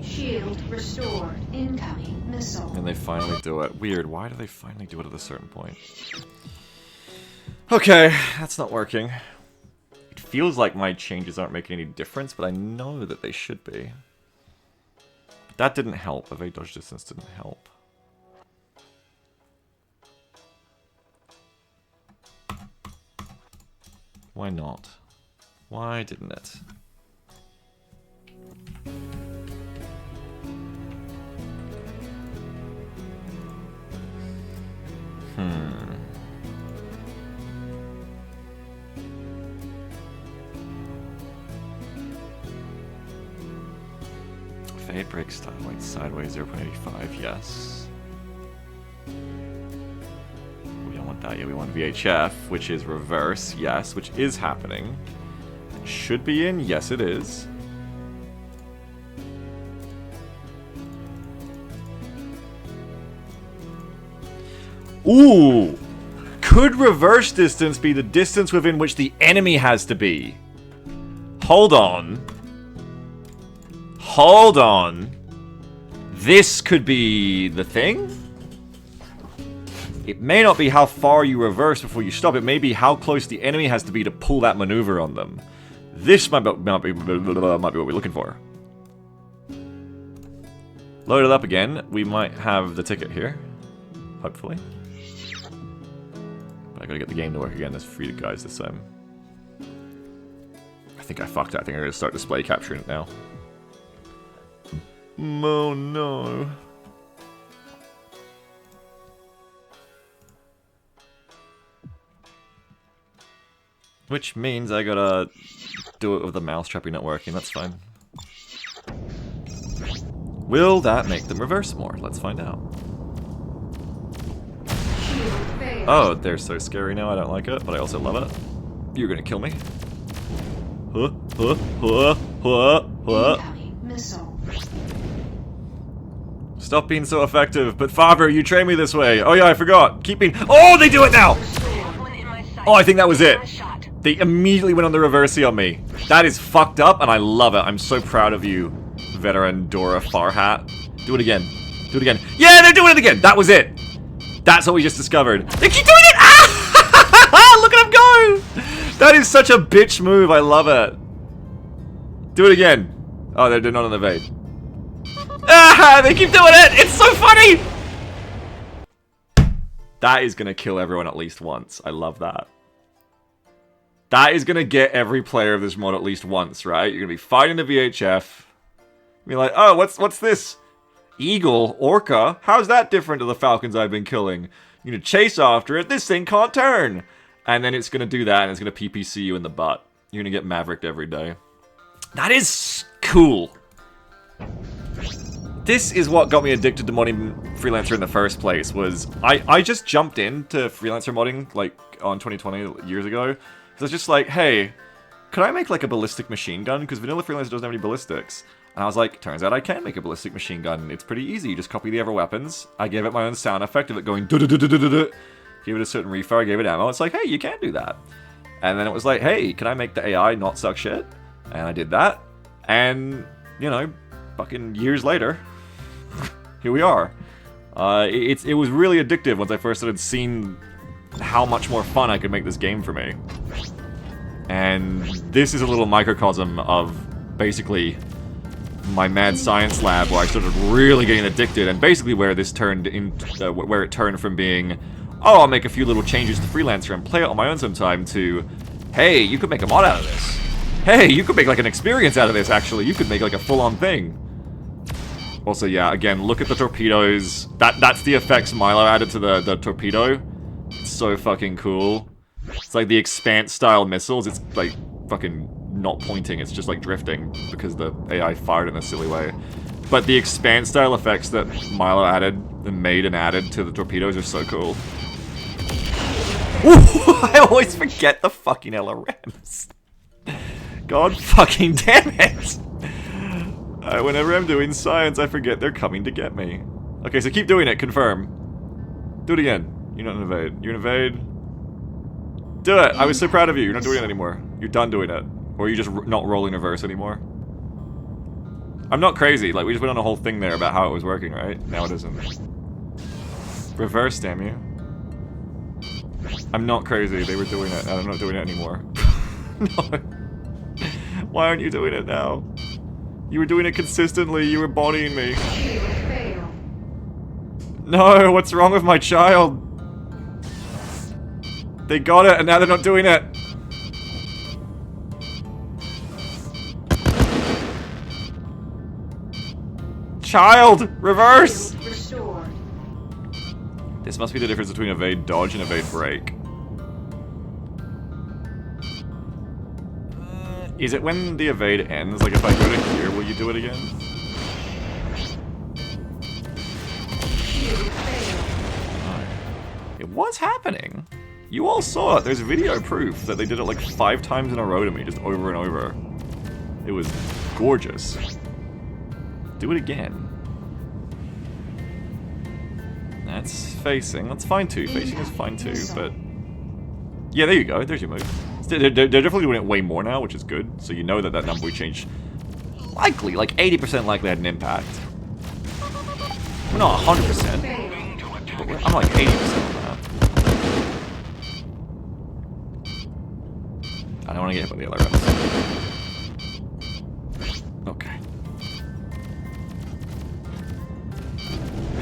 Shield restored. Incoming missile. And they finally do it. Weird, why do they finally do it at a certain point? Okay, that's not working. It feels like my changes aren't making any difference, but I know that they should be. That didn't help. Evade dodge distance didn't help. Why not? Why didn't it? Fade break style, wait, sideways 0.85, yes. We don't want that yet, we want VHF, which is reverse, yes, which is happening. It should be in, yes it is. Ooh! Could reverse distance be the distance within which the enemy has to be? Hold on. Hold on. This could be the thing? It may not be how far you reverse before you stop. It may be how close the enemy has to be to pull that maneuver on them. This might be what we're looking for. Load it up again. We might have the ticket here. Hopefully. But I gotta get the game to work again. There's 3 guys this time. I think I fucked it. I think I'm gonna start display capturing it now. Oh no. Which means I gotta do it with the mousetrapping not working. That's fine. Will that make them reverse more? Let's find out. Oh, they're so scary now. I don't like it, but I also love it. You're gonna kill me. Stop being so effective. But Faber, you trained me this way. Oh yeah, I forgot. Keep being. Oh, they do it now. Oh, I think that was it. They immediately went on the reversi on me. That is fucked up, and I love it. I'm so proud of you, veteran Dora Farhat. Do it again. Do it again. Yeah, they're doing it again. That was it. That's what we just discovered. They keep doing it. Ah! Look at them go. That is such a bitch move. I love it. Do it again. Oh, they're not on the evade. Ah! They keep doing it. It's so funny. That is gonna kill everyone at least once. I love that. That is gonna get every player of this mod at least once, right? You're gonna be fighting the VHF. Be like, oh, what's this? Eagle? Orca? How's that different to the falcons I've been killing? You're gonna chase after it, this thing can't turn! And then it's gonna do that, and it's gonna PPC you in the butt. You're gonna get mavericked every day. That is cool. This is what got me addicted to modding Freelancer in the first place, was I just jumped into Freelancer modding, like, on 2020, years ago. So it's just like, hey, could I make like a ballistic machine gun? Because vanilla Freelancer doesn't have any ballistics. And I was like, turns out I can make a ballistic machine gun. It's pretty easy. You just copy the other weapons. I gave it my own sound effect of it going duh-duh-duh-duh-duh-duh. Give it a certain refire, gave it ammo. It's like, hey, you can do that. And then it was like, hey, can I make the AI not suck shit? And I did that. And, you know, fucking years later, here we are. It was really addictive once I first started seeing how much more fun I could make this game for me. And this is a little microcosm of basically my mad science lab where I started really getting addicted, and basically where this turned into where it turned from being, oh, I'll make a few little changes to Freelancer and play it on my own sometime, to, hey, you could make a mod out of this. Hey, you could make like an experience out of this, actually. You could make like a full-on thing. Also, yeah, again, look at the torpedoes. That's the effects Milo added to the torpedo. It's so fucking cool. It's like the Expanse-style missiles. It's like fucking not pointing. It's just like drifting because the AI fired in a silly way. But the Expanse-style effects that Milo added and made and added to the torpedoes are so cool. Ooh, I always forget the fucking LRMs. God fucking damn it! Whenever I'm doing science, I forget they're coming to get me. Okay, so keep doing it. Confirm. Do it again. You're not an evade. You're an evade. Do it! I was so proud of you. You're not doing it anymore. You're done doing it. Or are you just not rolling reverse anymore? I'm not crazy. Like, we just went on a whole thing there about how it was working, right? Now it isn't. Reverse, damn you. I'm not crazy. They were doing it, and I'm not doing it anymore. No. Why aren't you doing it now? You were doing it consistently. You were bodying me. No, what's wrong with my child? They got it, and now they're not doing it. Child! Reverse! This must be the difference between evade dodge and evade break. Is it when the evade ends? Like, if I go to here, will you do it again? It was happening. You all saw it. There's video proof that they did it like 5 times in a row to me, just over and over. It was gorgeous. Do it again. That's facing. That's fine too. Facing is fine too, but Yeah, there you go. There's your move. They're definitely doing it way more now, which is good. So you know that that number we changed. Likely, like 80% likely had an impact. We're not 100%. But I'm like 80% on that. I don't want to get hit by the other ones. Okay.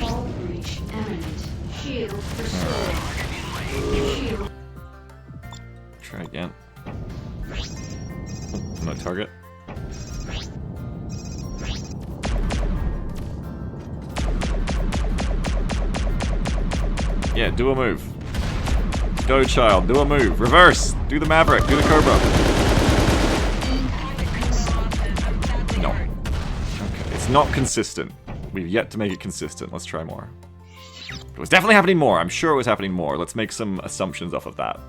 Hull breach imminent. Shield restored. Shield. Try again. Oh, no target. Yeah, do a move. Go, child. Do a move. Reverse. Do the Maverick. Do the Cobra. No. Okay. It's not consistent. We've yet to make it consistent. Let's try more. It was definitely happening more. I'm sure it was happening more. Let's make some assumptions off of that.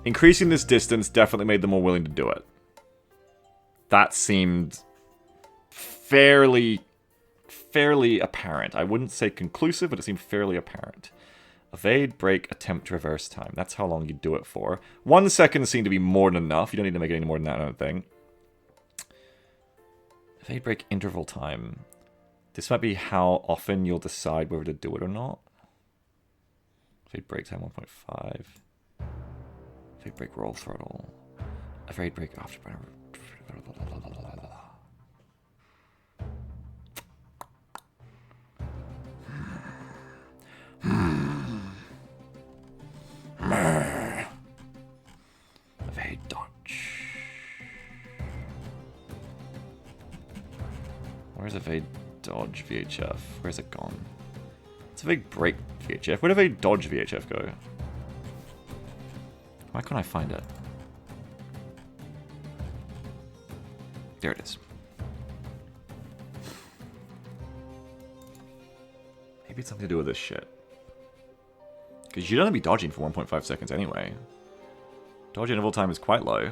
Increasing this distance definitely made them more willing to do it. That seemed fairly apparent. I wouldn't say conclusive, but it seemed fairly apparent. Evade, break, attempt, reverse time. That's how long you do it for. 1 second seemed to be more than enough. You don't need to make it any more than that, I don't think. Evade, break, interval time. This might be how often you'll decide whether to do it or not. Evade, break time 1.5. Evade, break, roll throttle. Evade, break, afterburner. Evade dodge. Where's evade dodge VHF? Where's it gone? It's evade break VHF. Where did evade dodge VHF go? Why can't I find it? There it is. Maybe it's something to do with this shit. Because you'd only be dodging for 1.5 seconds anyway. Dodge interval time is quite low.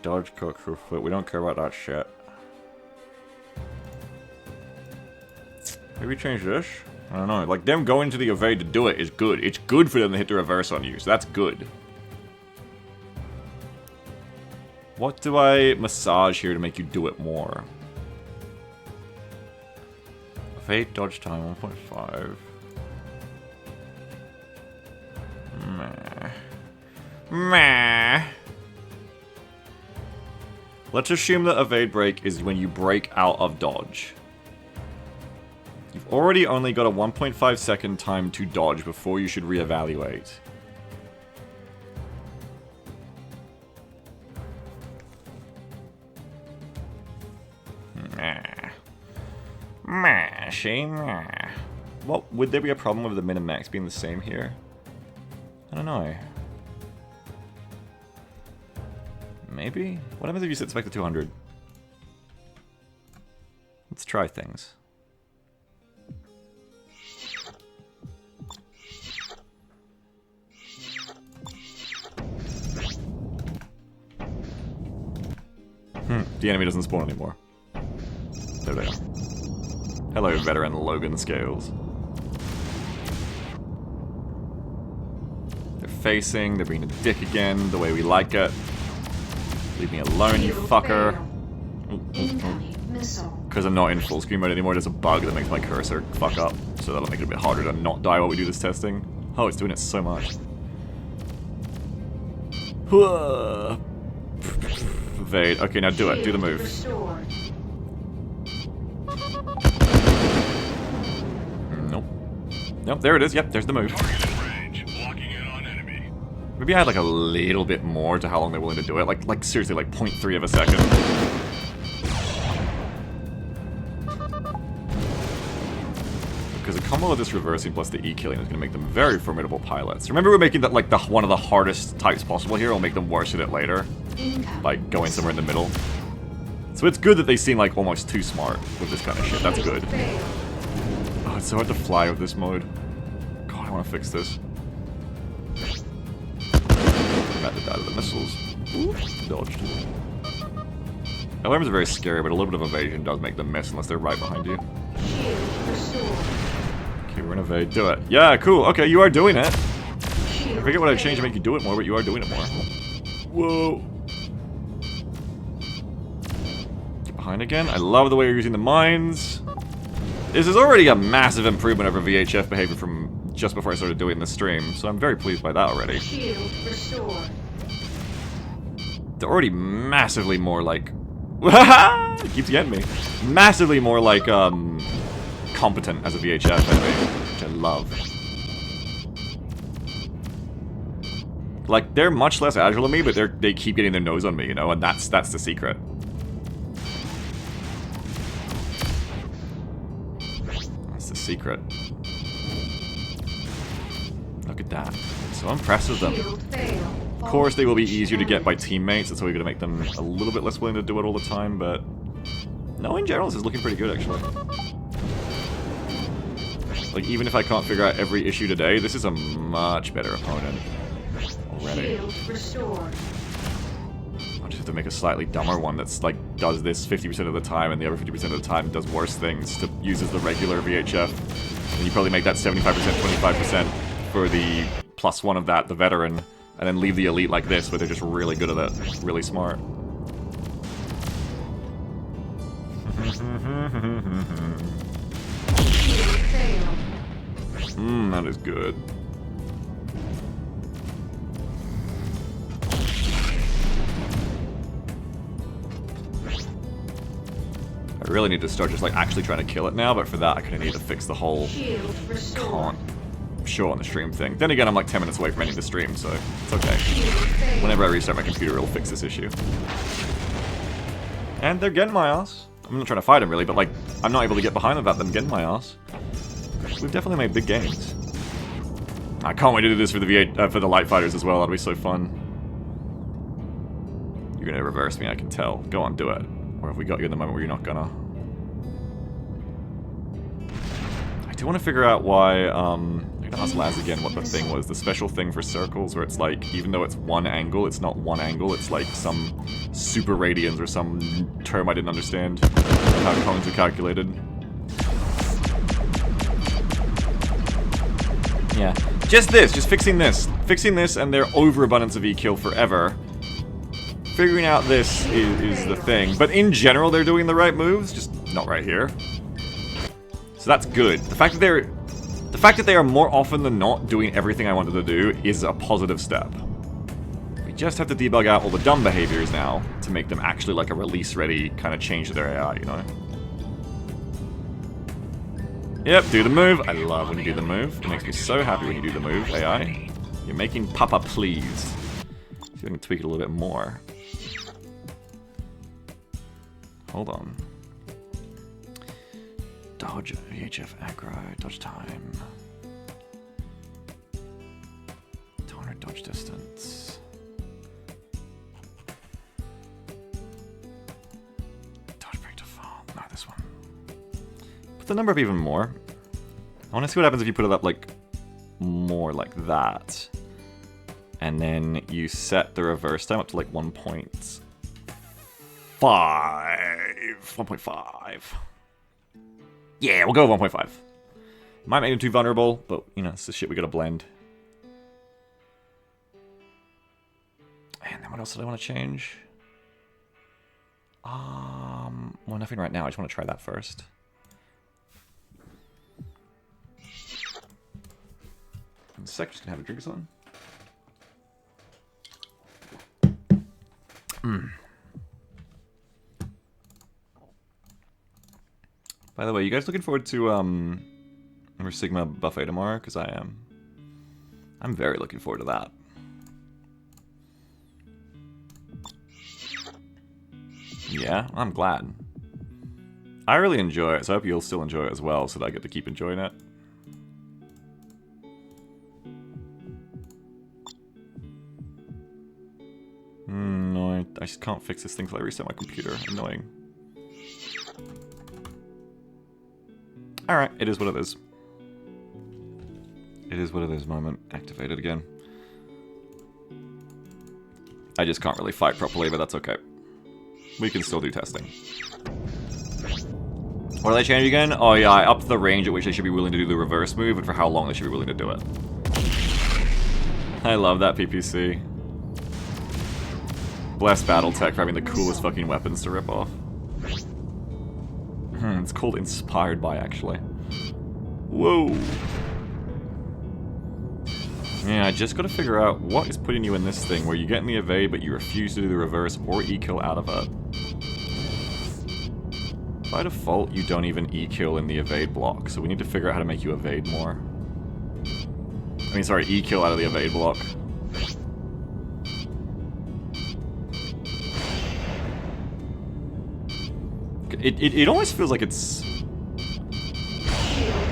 Dodge, cook, foot. We don't care about that shit. Maybe change this? I don't know. Like, them going to the evade to do it is good. It's good for them to hit the reverse on you, so that's good. What do I massage here to make you do it more? Evade dodge time 1.5. Meh. Meh. Let's assume that evade break is when you break out of dodge. You've already only got a 1.5 second time to dodge before you should reevaluate. What would there be a problem with the min and max being the same here? I don't know. Maybe? What happens if you set spec to 200? Let's try things. The enemy doesn't spawn anymore. There they are. Hello, veteran Logan Scales. They're facing, they're being a dick again, the way we like it. Leave me alone, you fucker. Because I'm not in full screen mode anymore, there's a bug that makes my cursor fuck up. So that'll make it a bit harder to not die while we do this testing. Oh, it's doing it so much. Evade. Okay, now do it. Do the move. Nope. Nope, there it is. Yep, there's the move. Maybe I had like a little bit more to how long they're willing to do it. Like seriously, like 0.3 of a second. Because a combo of this reversing plus the E-killing is going to make them very formidable pilots. Remember, we're making that like one of the hardest types possible here. We'll make them worse at it later. By going somewhere in the middle. So it's good that they seem like almost too smart with this kind of shit. That's good. Oh, it's so hard to fly with this mode. God, I want to fix this. I'm at the die of the missiles. Ooh, dodged. Alarms are very scary, but a little bit of evasion does make them miss unless they're right behind you. Okay, we're gonna evade. Do it. Yeah, cool. Okay, you are doing it. I forget what I changed to make you do it more, but you are doing it more. Whoa. Get behind again. I love the way you're using the mines. This is already a massive improvement over VHF behavior from just before I started doing this stream, so I'm very pleased by that already. They're already massively more like... It keeps getting me. Massively more like, competent as a VHF enemy, which I love. Like, they're much less agile than me, but they keep getting their nose on me, you know, and that's the secret. That's the secret. Look at that. So impressed with them. Of course, they will be easier to get by teammates, that's why we're going to make them a little bit less willing to do it all the time, but... No, in general, this is looking pretty good, actually. Like, even if I can't figure out every issue today, this is a much better opponent. Already. I'll just have to make a slightly dumber one that's, like, does this 50% of the time, and the other 50% of the time does worse things to use as the regular VHF. And you probably make that 75%, 25% for the +1 of that, the veteran. And then leave the elite like this, where they're just really good at it. Really smart. That is good. I really need to start just like actually trying to kill it now, but for that I kinda need to fix the whole can't show on the stream thing. Then again, I'm like 10 minutes away from ending the stream, so it's okay. Whenever I restart my computer, it'll fix this issue. And they're getting my ass. I'm not trying to fight them really, but like, I'm not able to get behind without them getting my ass. We've definitely made big gains. I can't wait to do this for the V8, for the light fighters as well. That'll be so fun. You're gonna reverse me, I can tell. Go on, do it. Or have we got you in the moment where you're not gonna? I do want to figure out why, I'm gonna ask Laz again what the thing was. The special thing for circles where it's like, even though it's one angle, it's not one angle, it's like some super radians or some term I didn't understand how cones are calculated. Yeah. Just fixing this. Fixing this and their overabundance of E-kill forever. Figuring out this is the thing. But in general, they're doing the right moves, just not right here. So that's good. The fact that they are more often than not doing everything I wanted to do is a positive step. We just have to debug out all the dumb behaviors now to make them actually like a release-ready kind of change to their AI, you know? Yep, do the move. I love when you do the move. It makes me so happy when you do the move, AI. You're making Papa pleased. See if I can tweak it a little bit more. Hold on. Dodge, VHF aggro, dodge time. 200 dodge distance. Dodge break default. Not this one. Put the number up even more. I want to see what happens if you put it up like more like that. And then you set the reverse time up to like 1.5. 1.5. Yeah, we'll go with 1.5. Might make him too vulnerable, but, you know, it's the shit we gotta blend. And then what else did I want to change? Well, nothing right now. I just want to try that first. In a sec, just gonna have a drink or something. By the way, you guys looking forward to our Sigma buffet tomorrow? Because I am. I'm very looking forward to that. Yeah, I'm glad. I really enjoy it, so I hope you'll still enjoy it as well, so that I get to keep enjoying it. No, I just can't fix this thing till I reset my computer. Annoying. Alright, it is what it is. It is what it is moment. Activated again. I just can't really fight properly, but that's okay. We can still do testing. What did I change again? Oh yeah, I upped the range at which they should be willing to do the reverse move and for how long they should be willing to do it. I love that PPC. Bless Battletech for having the coolest fucking weapons to rip off. It's called Inspired By, actually. Whoa. Yeah, I just gotta figure out what is putting you in this thing where you get in the evade but you refuse to do the reverse or E-kill out of it. By default, you don't even E-kill in the evade block, so we need to figure out how to make you evade more. I mean, sorry, E-kill out of the evade block. It almost feels like it's...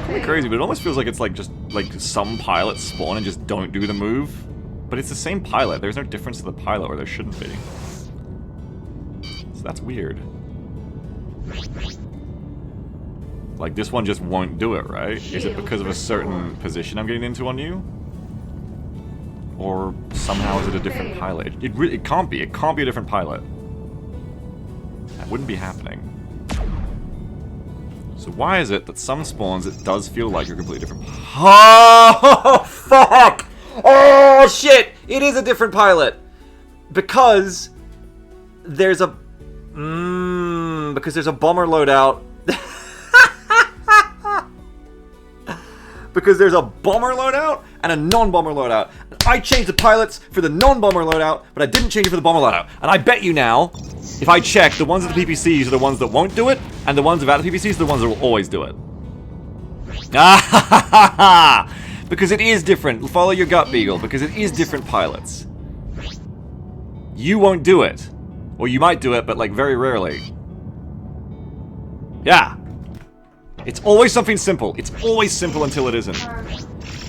Call me crazy, but it almost feels like it's like just like some pilots spawn and just don't do the move. But it's the same pilot. There's no difference to the pilot, or there shouldn't be. So that's weird. Like, this one just won't do it, right? Is it because of a certain position I'm getting into on you? Or somehow is it a different pilot? It can't be. It can't be a different pilot. That wouldn't be happening. So why is it that some spawns it does feel like you're completely different? Oh, fuck! Oh, shit! It is a different pilot! Because there's a... because there's a bomber loadout. Because there's a bomber loadout and a non-bomber loadout. I changed the pilots for the non-bomber loadout, but I didn't change it for the bomber loadout. And I bet you now, if I check, the ones with the PPCs are the ones that won't do it, and the ones without the PPCs are the ones that will always do it. Because it is different. Follow your gut, Beagle, because it is different pilots. You won't do it. Or you might do it, but like very rarely. Yeah. It's always something simple. It's always simple until it isn't.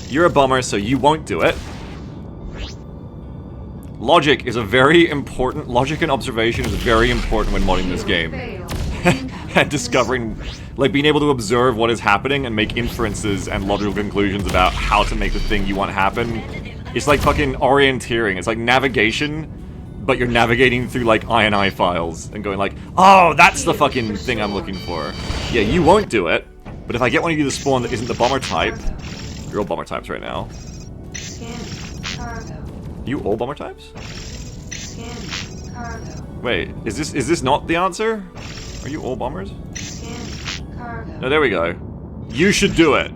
You're a bomber, so you won't do it. Logic is a very important... Logic and observation is very important when modding this game. And discovering... Like, being able to observe what is happening and make inferences and logical conclusions about how to make the thing you want happen. It's like fucking orienteering. It's like navigation, but you're navigating through, like, INI files and going like, oh, that's the fucking thing I'm looking for. Yeah, you won't do it, but if I get one of you to spawn that isn't the bomber type... You're all bomber types right now. Are you all bomber types? Wait, is this not the answer? Are you all bombers? No, there we go. You should do it.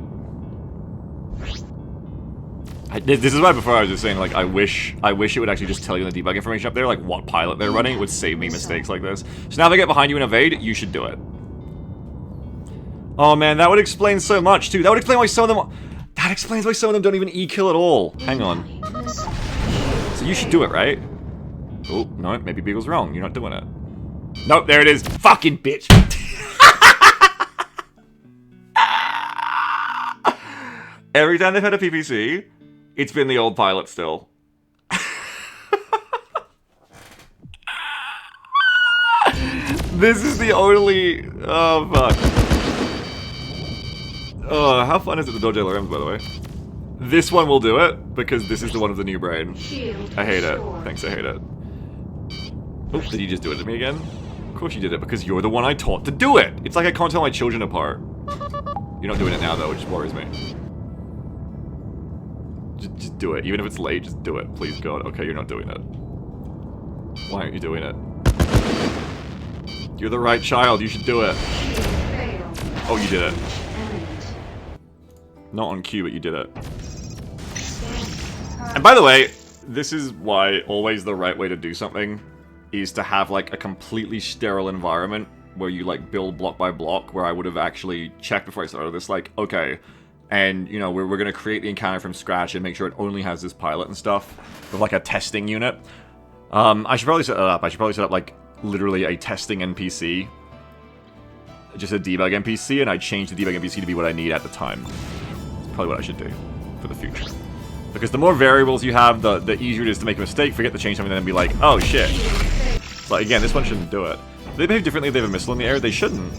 This is why before I was just saying, like, I wish it would actually just tell you in the debug information up there, like, what pilot they're running. It would save me mistakes like this. So now if I get behind you and evade, you should do it. Oh man, that would explain so much too. That would explain why some of them... That explains why some of them don't even E-kill at all. Hang on. So you should do it, right? Oh, no, maybe Beagle's wrong. You're not doing it. Nope, there it is. Fucking bitch. Every time they've had a PPC, it's been the old pilot still. This is the only... Oh, fuck. Oh, how fun is it to dodge LRMs, by the way? This one will do it, because this is the one with the new brain. I hate it. Thanks, I hate it. Oh, did you just do it to me again? Of course you did it, because you're the one I taught to do it! It's like I can't tell my children apart. You're not doing it now, though, which worries me. Just do it. Even if it's late, just do it. Please, God. Okay, you're not doing it. Why aren't you doing it? You're the right child. You should do it. Oh, you did it. Not on cue, but you did it. And by the way, this is why always the right way to do something is to have, like, a completely sterile environment where you, like, build block by block, where I would have actually checked before I started this, like, okay, and, you know, we're going to create the encounter from scratch and make sure it only has this pilot and stuff, with, like, a testing unit. I should probably set that up. I should probably set up, like, literally a testing NPC. Just a debug NPC, and I change the debug NPC to be what I need at the time. That's probably what I should do for the future. Because the more variables you have, the easier it is to make a mistake, forget to change something, and then be like, oh shit. So again, this one shouldn't do it. Do they behave differently if they have a missile in the air? They shouldn't.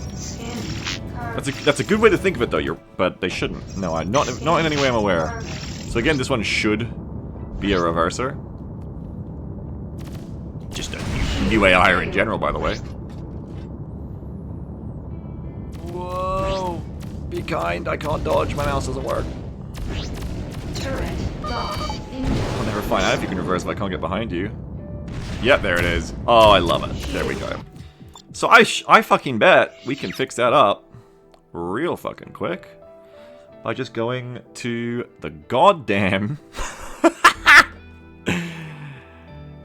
That's a good way to think of it, though. But they shouldn't. No, not in any way I'm aware. So again, this one should be a reverser. Just a new AI are in general, by the way. Whoa! Be kind, I can't dodge, my mouse doesn't work. Turret lost. I'll never find out if you can reverse if I can't get behind you. Yep, there it is. Oh, I love it. There we go. So I fucking bet we can fix that up real fucking quick by just going to the goddamn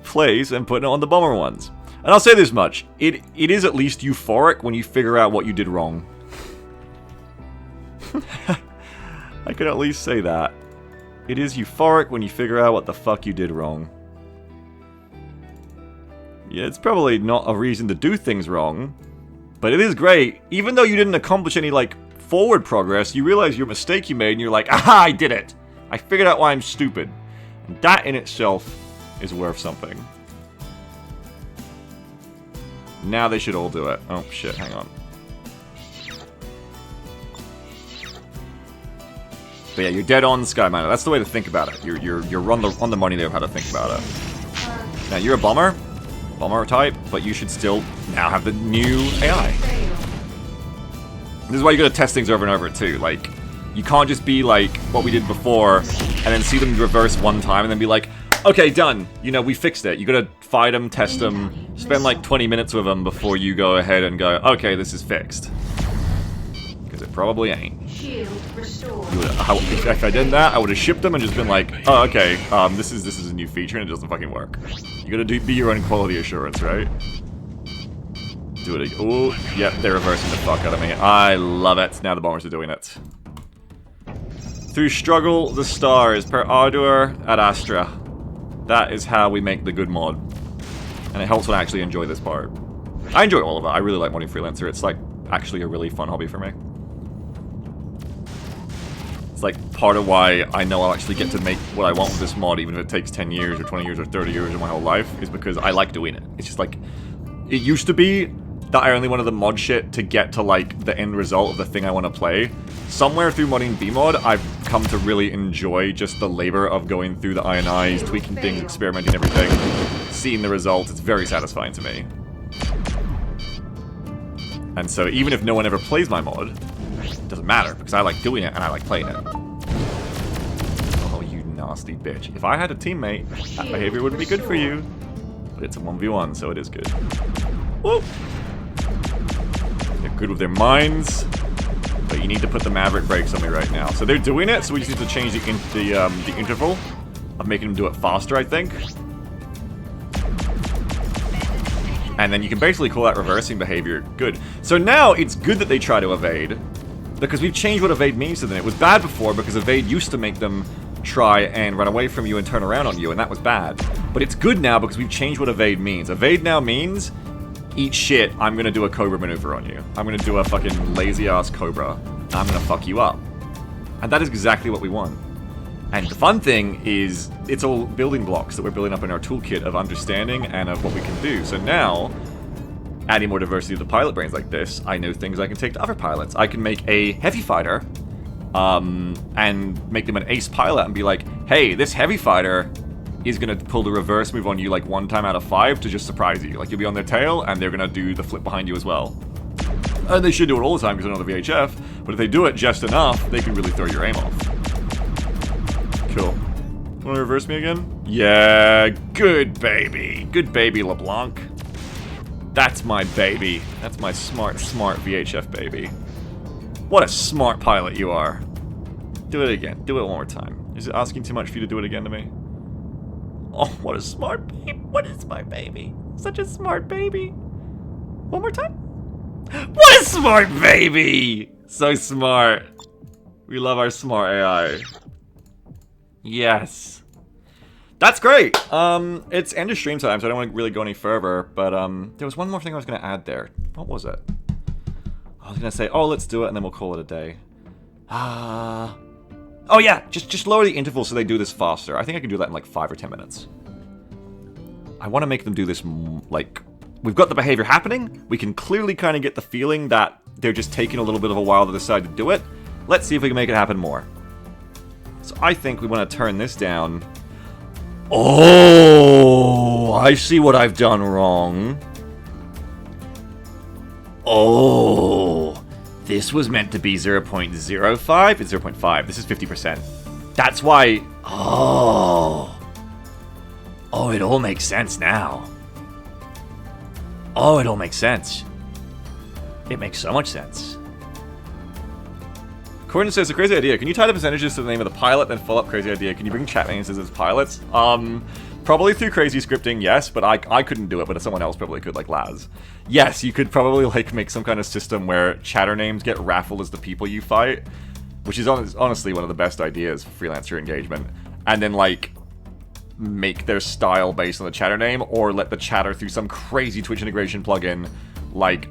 place and putting it on the bomber ones. And I'll say this much. It is at least euphoric when you figure out what you did wrong. I can at least say that. It is euphoric when you figure out what the fuck you did wrong. Yeah, it's probably not a reason to do things wrong, but it is great. Even though you didn't accomplish any, like, forward progress, you realize your mistake you made, and you're like, aha, I did it! I figured out why I'm stupid. And that in itself is worth something. Now they should all do it. Oh, shit, hang on. But yeah, you're dead on, Sky Miner. That's the way to think about it. You're on the money there of how to think about it. Now, you're a bomber type, but you should still now have the new AI. This is why you gotta test things over and over too. Like, you can't just be like what we did before and then see them reverse one time and then be like, okay, done. You know, we fixed it. You gotta fight them, test them, spend like 20 minutes with them before you go ahead and go, okay, this is fixed. Because it probably ain't. Shield restored. If I did that, I would have shipped them and just been like, oh, okay, this is a new feature and it doesn't fucking work. You gotta be your own quality assurance, right? Do it again. Oh, yep, they're reversing the fuck out of me. I love it. Now the bombers are doing it. Through struggle, the stars, per ardor ad astra. That is how we make the good mod. And it helps when I actually enjoy this part. I enjoy all of it. I really like modding Freelancer. It's like actually a really fun hobby for me. It's like part of why I know I'll actually get to make what I want with this mod, even if it takes 10 years or 20 years or 30 years of my whole life, is because I like doing it. It's just like, it used to be that I only wanted the mod shit to get to like the end result of the thing I want to play. Somewhere through modding BMod, I've come to really enjoy just the labor of going through the INIs, tweaking things, experimenting everything, seeing the results. It's very satisfying to me. And so even if no one ever plays my mod, it doesn't matter, because I like doing it and I like playing it. Oh, you nasty bitch. If I had a teammate, that behavior wouldn't be good for you. But it's a 1v1, so it is good. Whoop! They're good with their minds, but you need to put the Maverick brakes on me right now. So they're doing it, so we just need to change the interval of making them do it faster, I think. And then you can basically call that reversing behavior good. So now it's good that they try to evade, because we've changed what evade means to them. It was bad before because evade used to make them try and run away from you and turn around on you, and that was bad. But it's good now because we've changed what evade means. Evade now means, eat shit, I'm gonna do a cobra maneuver on you. I'm gonna do a fucking lazy-ass cobra. I'm gonna fuck you up. And that is exactly what we want. And the fun thing is, it's all building blocks that we're building up in our toolkit of understanding and of what we can do. So now, adding more diversity to the pilot brains like this, I know things I can take to other pilots. I can make a heavy fighter, and make them an ace pilot and be like, hey, this heavy fighter is gonna pull the reverse move on you like 1 time out of 5 to just surprise you. Like, you'll be on their tail, and they're gonna do the flip behind you as well. And they should do it all the time because they're not the VHF, but if they do it just enough, they can really throw your aim off. Cool. Wanna reverse me again? Yeah, good baby. Good baby, LeBlanc. That's my baby. That's my smart VHF baby. What a smart pilot you are. Do it again. Do it one more time. Is it asking too much for you to do it again to me? Oh, what a smart baby. What is my baby? Such a smart baby. One more time. What a smart baby! So smart. We love our smart AI. Yes. That's great. It's end of stream time, so I don't want to really go any further, but there was one more thing I was going to add there. What was it? I was going to say, oh, let's do it, and then we'll call it a day. Oh yeah, just lower the interval so they do this faster. I think I can do that in like 5 or 10 minutes. I want to make them do this, like, we've got the behavior happening. We can clearly kind of get the feeling that they're just taking a little bit of a while to decide to do it. Let's see if we can make it happen more. So I think we want to turn this down Oh, I see what I've done wrong. Oh, this was meant to be 0.05. It's 0.5. This is 50%. That's why... Oh. Oh, it all makes sense now. Oh, it all makes sense. It makes so much sense. Corden says, a crazy idea. Can you tie the percentages to the name of the pilot, then follow up crazy idea? Can you bring chat names as pilots? Probably through crazy scripting, yes, but I couldn't do it, but someone else probably could, like Laz. Yes, you could probably, like, make some kind of system where chatter names get raffled as the people you fight, which is honestly one of the best ideas for Freelancer engagement. And then, like, make their style based on the chatter name, or let the chatter through some crazy Twitch integration plugin, like,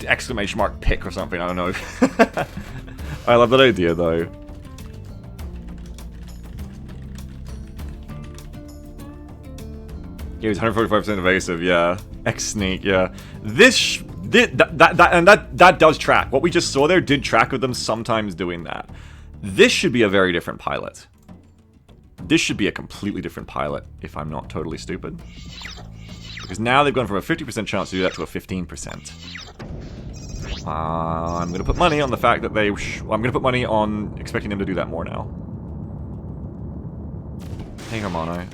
exclamation mark pick or something, I don't know. I love that idea, though. Yeah, he's 145% evasive, yeah. X-Sneak, yeah. That does track. What we just saw there did track with them sometimes doing that. This should be a very different pilot. This should be a completely different pilot, if I'm not totally stupid. Because now they've gone from a 50% chance to do that to a 15%. I'm going to put money on the fact that they... I'm going to put money on expecting them to do that more now. Hey, Hermano.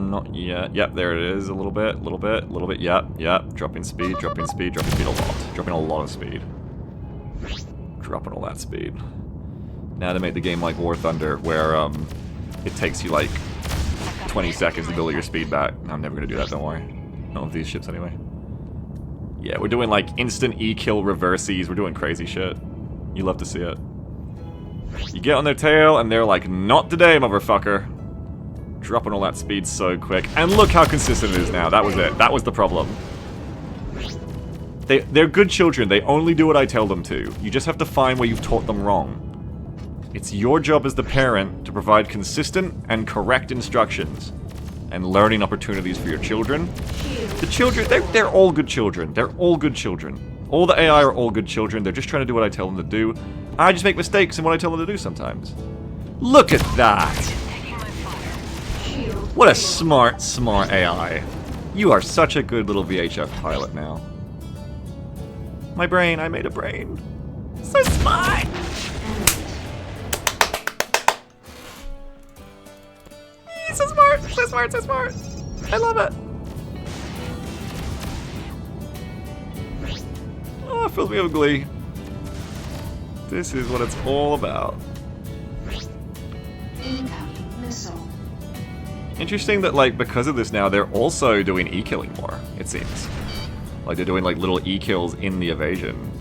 Not yet. Yep, there it is. A little bit, a little bit, a little bit. Yep, yep. Dropping speed, dropping speed, dropping speed a lot. Dropping a lot of speed. Dropping all that speed. Now to make the game like War Thunder, where it takes you like 20 seconds to build your speed back. I'm never gonna do that, don't worry. Not with these ships anyway. Yeah, we're doing like instant E-kill reversies. We're doing crazy shit. You love to see it. You get on their tail and they're like, not today, motherfucker. Dropping all that speed so quick. And look how consistent it is now. That was it. That was the problem. They're good children. They only do what I tell them to. You just have to find where you've taught them wrong. It's your job as the parent to provide consistent and correct instructions and learning opportunities for your children. The children, they're all good children. They're all good children. All the AI are all good children. They're just trying to do what I tell them to do. I just make mistakes in what I tell them to do sometimes. Look at that! What a smart, smart AI. You are such a good little VHF pilot now. My brain, I made a brain. So smart! So smart, so smart, so smart. I love it. Oh, it fills me with glee. This is what it's all about. Interesting that, like, because of this now, they're also doing E-killing more, it seems. Like, they're doing, like, little E-kills in the evasion.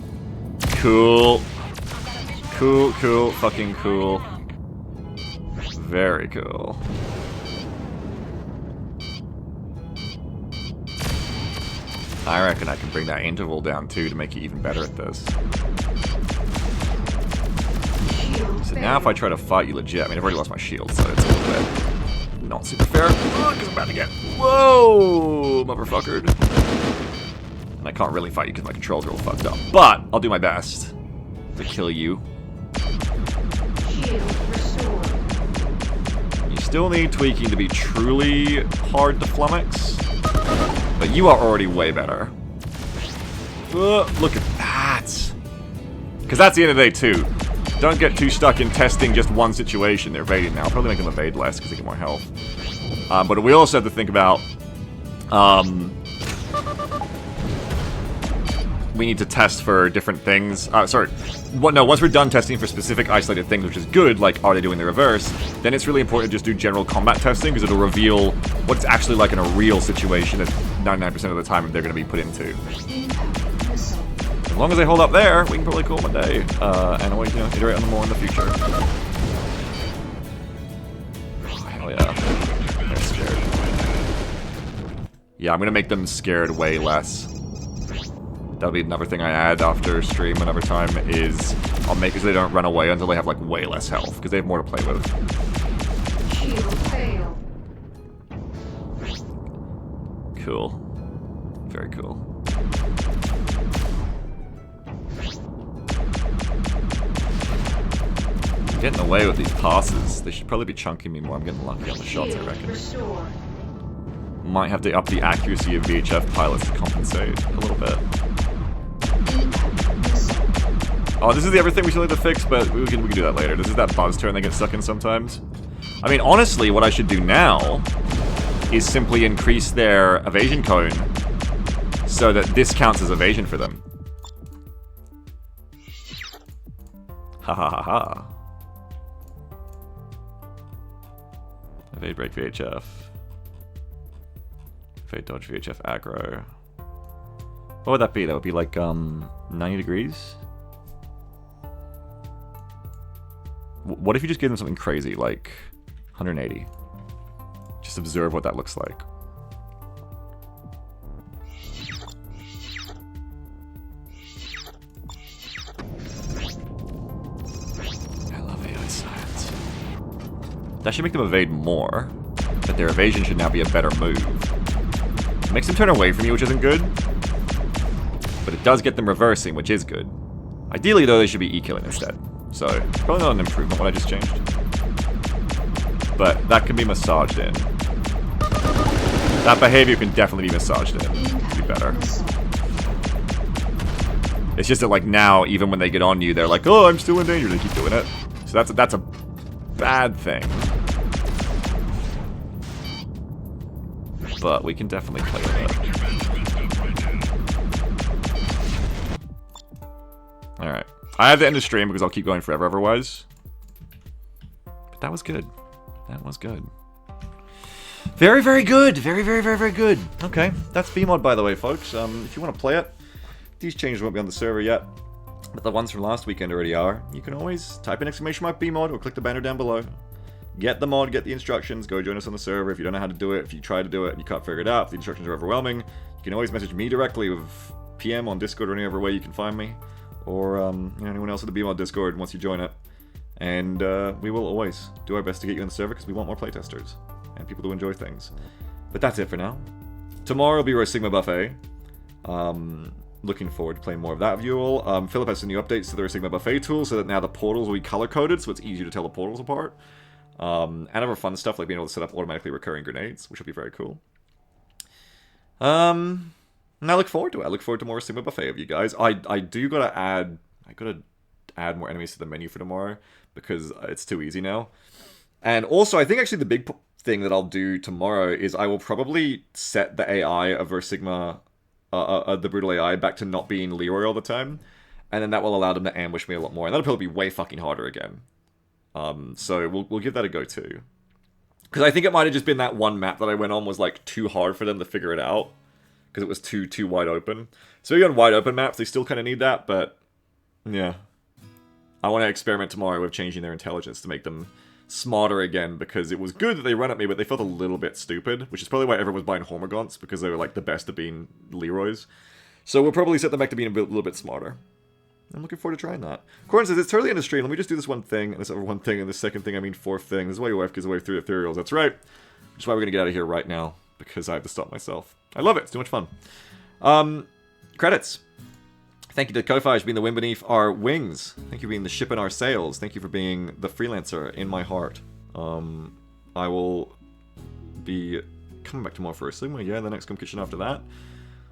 Cool. Cool, cool, fucking cool. Very cool. I reckon I can bring that interval down, too, to make it even better at this. So now if I try to fight you legit, I mean, I've already lost my shield, so it's a little bit not super fair. Oh, because I'm about to get... Whoa! Motherfuckered. And I can't really fight you because my controls are all fucked up. But I'll do my best to kill you. You still need tweaking to be truly hard to flummox. But you are already way better. Look at that. Because that's the end of the day, too. Don't get too stuck in testing just one situation. They're evading now. I'll probably make them evade less because they get more health. But we also have to think about... we need to test for different things. Sorry. No, once we're done testing for specific isolated things, which is good, like are they doing the reverse, then it's really important to just do general combat testing because it'll reveal what it's actually like in a real situation that 99% of the time they're going to be put into. As long as they hold up there, we can probably call them a day. And always, you know, iterate on them more in the future. Oh, hell yeah. They're scared. Yeah, I'm going to make them scared way less. That'll be another thing I add after stream another time is I'll make it so they don't run away until they have like way less health because they have more to play with. Cool. Very cool. I'm getting away with these passes. They should probably be chunking me more. I'm getting lucky on the shots, I reckon. Restore. Might have to up the accuracy of VHF pilots to compensate a little bit. Oh, this is the other thing we still need to fix, but we can do that later. This is that buzz turn they get stuck in sometimes. I mean, honestly, what I should do now is simply increase their evasion cone so that this counts as evasion for them. Ha ha ha ha. Evade break VHF. Evade dodge VHF aggro. What would that be? That would be like 90 degrees? What if you just give them something crazy, like 180? Just observe what that looks like. I love AI science. That should make them evade more, but their evasion should now be a better move. It makes them turn away from you, which isn't good, but it does get them reversing, which is good. Ideally, though, they should be E-killing instead. So, probably not an improvement what I just changed. But that can be massaged in. That behavior can definitely be massaged in to be better. It's just that, like, now, even when they get on you, they're like, oh, I'm still in danger. They keep doing it. So that's a bad thing. But we can definitely play with it. Alright. I have to end the stream because I'll keep going forever otherwise. But that was good. That was good. Very, very good. Very, very, very, very good. Okay. That's BMod, by the way, folks. If you want to play it, these changes won't be on the server yet. But the ones from last weekend already are. You can always type in !BMod or click the banner down below. Get the mod, get the instructions, go join us on the server. If you don't know how to do it, if you try to do it and you can't figure it out, if the instructions are overwhelming, you can always message me directly with PM on Discord or any other way you can find me. Or anyone else at the BMod Discord once you join it. And we will always do our best to get you in the server because we want more playtesters and people to enjoy things. But that's it for now. Tomorrow will be our Sigma Buffet. Looking forward to playing more of that with you all. Philip has some new updates to the Sigma Buffet tool so that now the portals will be color-coded so it's easier to tell the portals apart. And other fun stuff like being able to set up automatically recurring grenades, which will be very cool. And I look forward to it. I look forward to more Sigma Buffet of you guys. I gotta add more enemies to the menu for tomorrow because it's too easy now. And also, I think actually the big thing that I'll do tomorrow is I will probably set the AI of our Sigma, the brutal AI, back to not being Leroy all the time, and then that will allow them to ambush me a lot more, and that'll probably be way fucking harder again. So we'll give that a go too, because I think it might have just been that one map that I went on was like too hard for them to figure it out. Because it was too wide open. So maybe on wide open maps, they still kind of need that, but yeah. I want to experiment tomorrow with changing their intelligence to make them smarter again, because it was good that they run at me, but they felt a little bit stupid, which is probably why everyone was buying Hormagaunts, because they were like the best at being Leroys. So we'll probably set them back to being a little bit smarter. I'm looking forward to trying that. Corin says, it's early in the stream, let me just do this one thing, and this other one thing, and this second thing, I mean fourth thing. This is why your wife gives away 3 ethereals. That's right. Which is why we're going to get out of here right now, because I have to stop myself. I love it. It's too much fun. Credits. Thank you to Kofi for being the wind beneath our wings. Thank you for being the ship in our sails. Thank you for being the freelancer in my heart. I will be coming back tomorrow for a Sigma. Yeah, the next competition after that.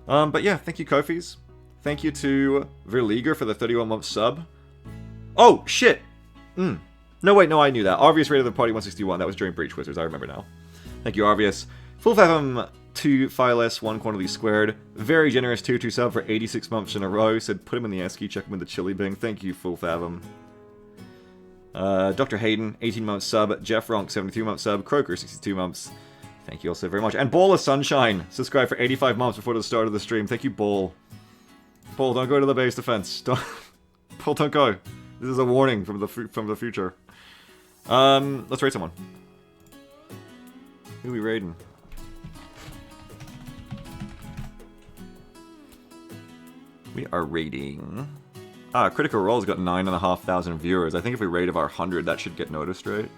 But yeah, thank you, Kofis. Thank you to Verleager for the 31-month sub. Oh, shit! No, wait, no, I knew that. Arvius rated the party 161. That was during Breach Wizards. I remember now. Thank you, Arvius. Full Fathom 2 phi less 1 quantity squared. Very generous 2-2 sub for 86 months in a row. Said put him in the esky, check him in the chili bing. Thank you, Full Fathom. Dr. Hayden, 18 months sub. Jeff Ronk, 72 months sub. Croker, 62 months. Thank you also very much. And Ball of Sunshine, subscribed for 85 months before the start of the stream. Thank you, Ball. Ball, don't go to the base defense. Ball, don't go. This is a warning from the future. Let's raid someone. Who are we raiding? We are raiding... Critical Role's got 9,500 viewers. I think if we raid of our 100, that should get noticed, right?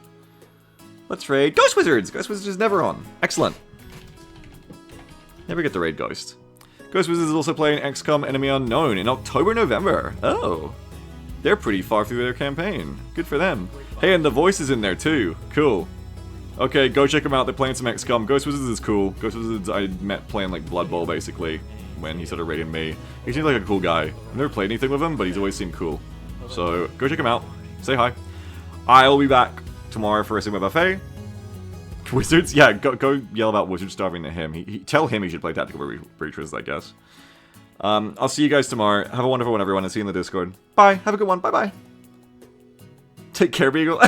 Let's raid Ghost Wizards! Ghost Wizards is never on. Excellent. Never get to raid Ghost. Ghost Wizards is also playing XCOM Enemy Unknown in October, November. Oh. They're pretty far through their campaign. Good for them. Hey, and the voice is in there too. Cool. Okay, go check them out. They're playing some XCOM. Ghost Wizards is cool. Ghost Wizards I met playing like Blood Bowl basically when he started raiding me. He seems like a cool guy. I've never played anything with him, but he's always seemed cool. So go check him out. Say hi. I'll be back tomorrow for a Sigma Buffet. Wizards? Yeah, go yell about Wizstarving to him. Tell him he should play Tactical Breachers, I guess. I'll see you guys tomorrow. Have a wonderful one, everyone, and see you in the Discord. Bye. Have a good one. Bye-bye. Take care, Beagle.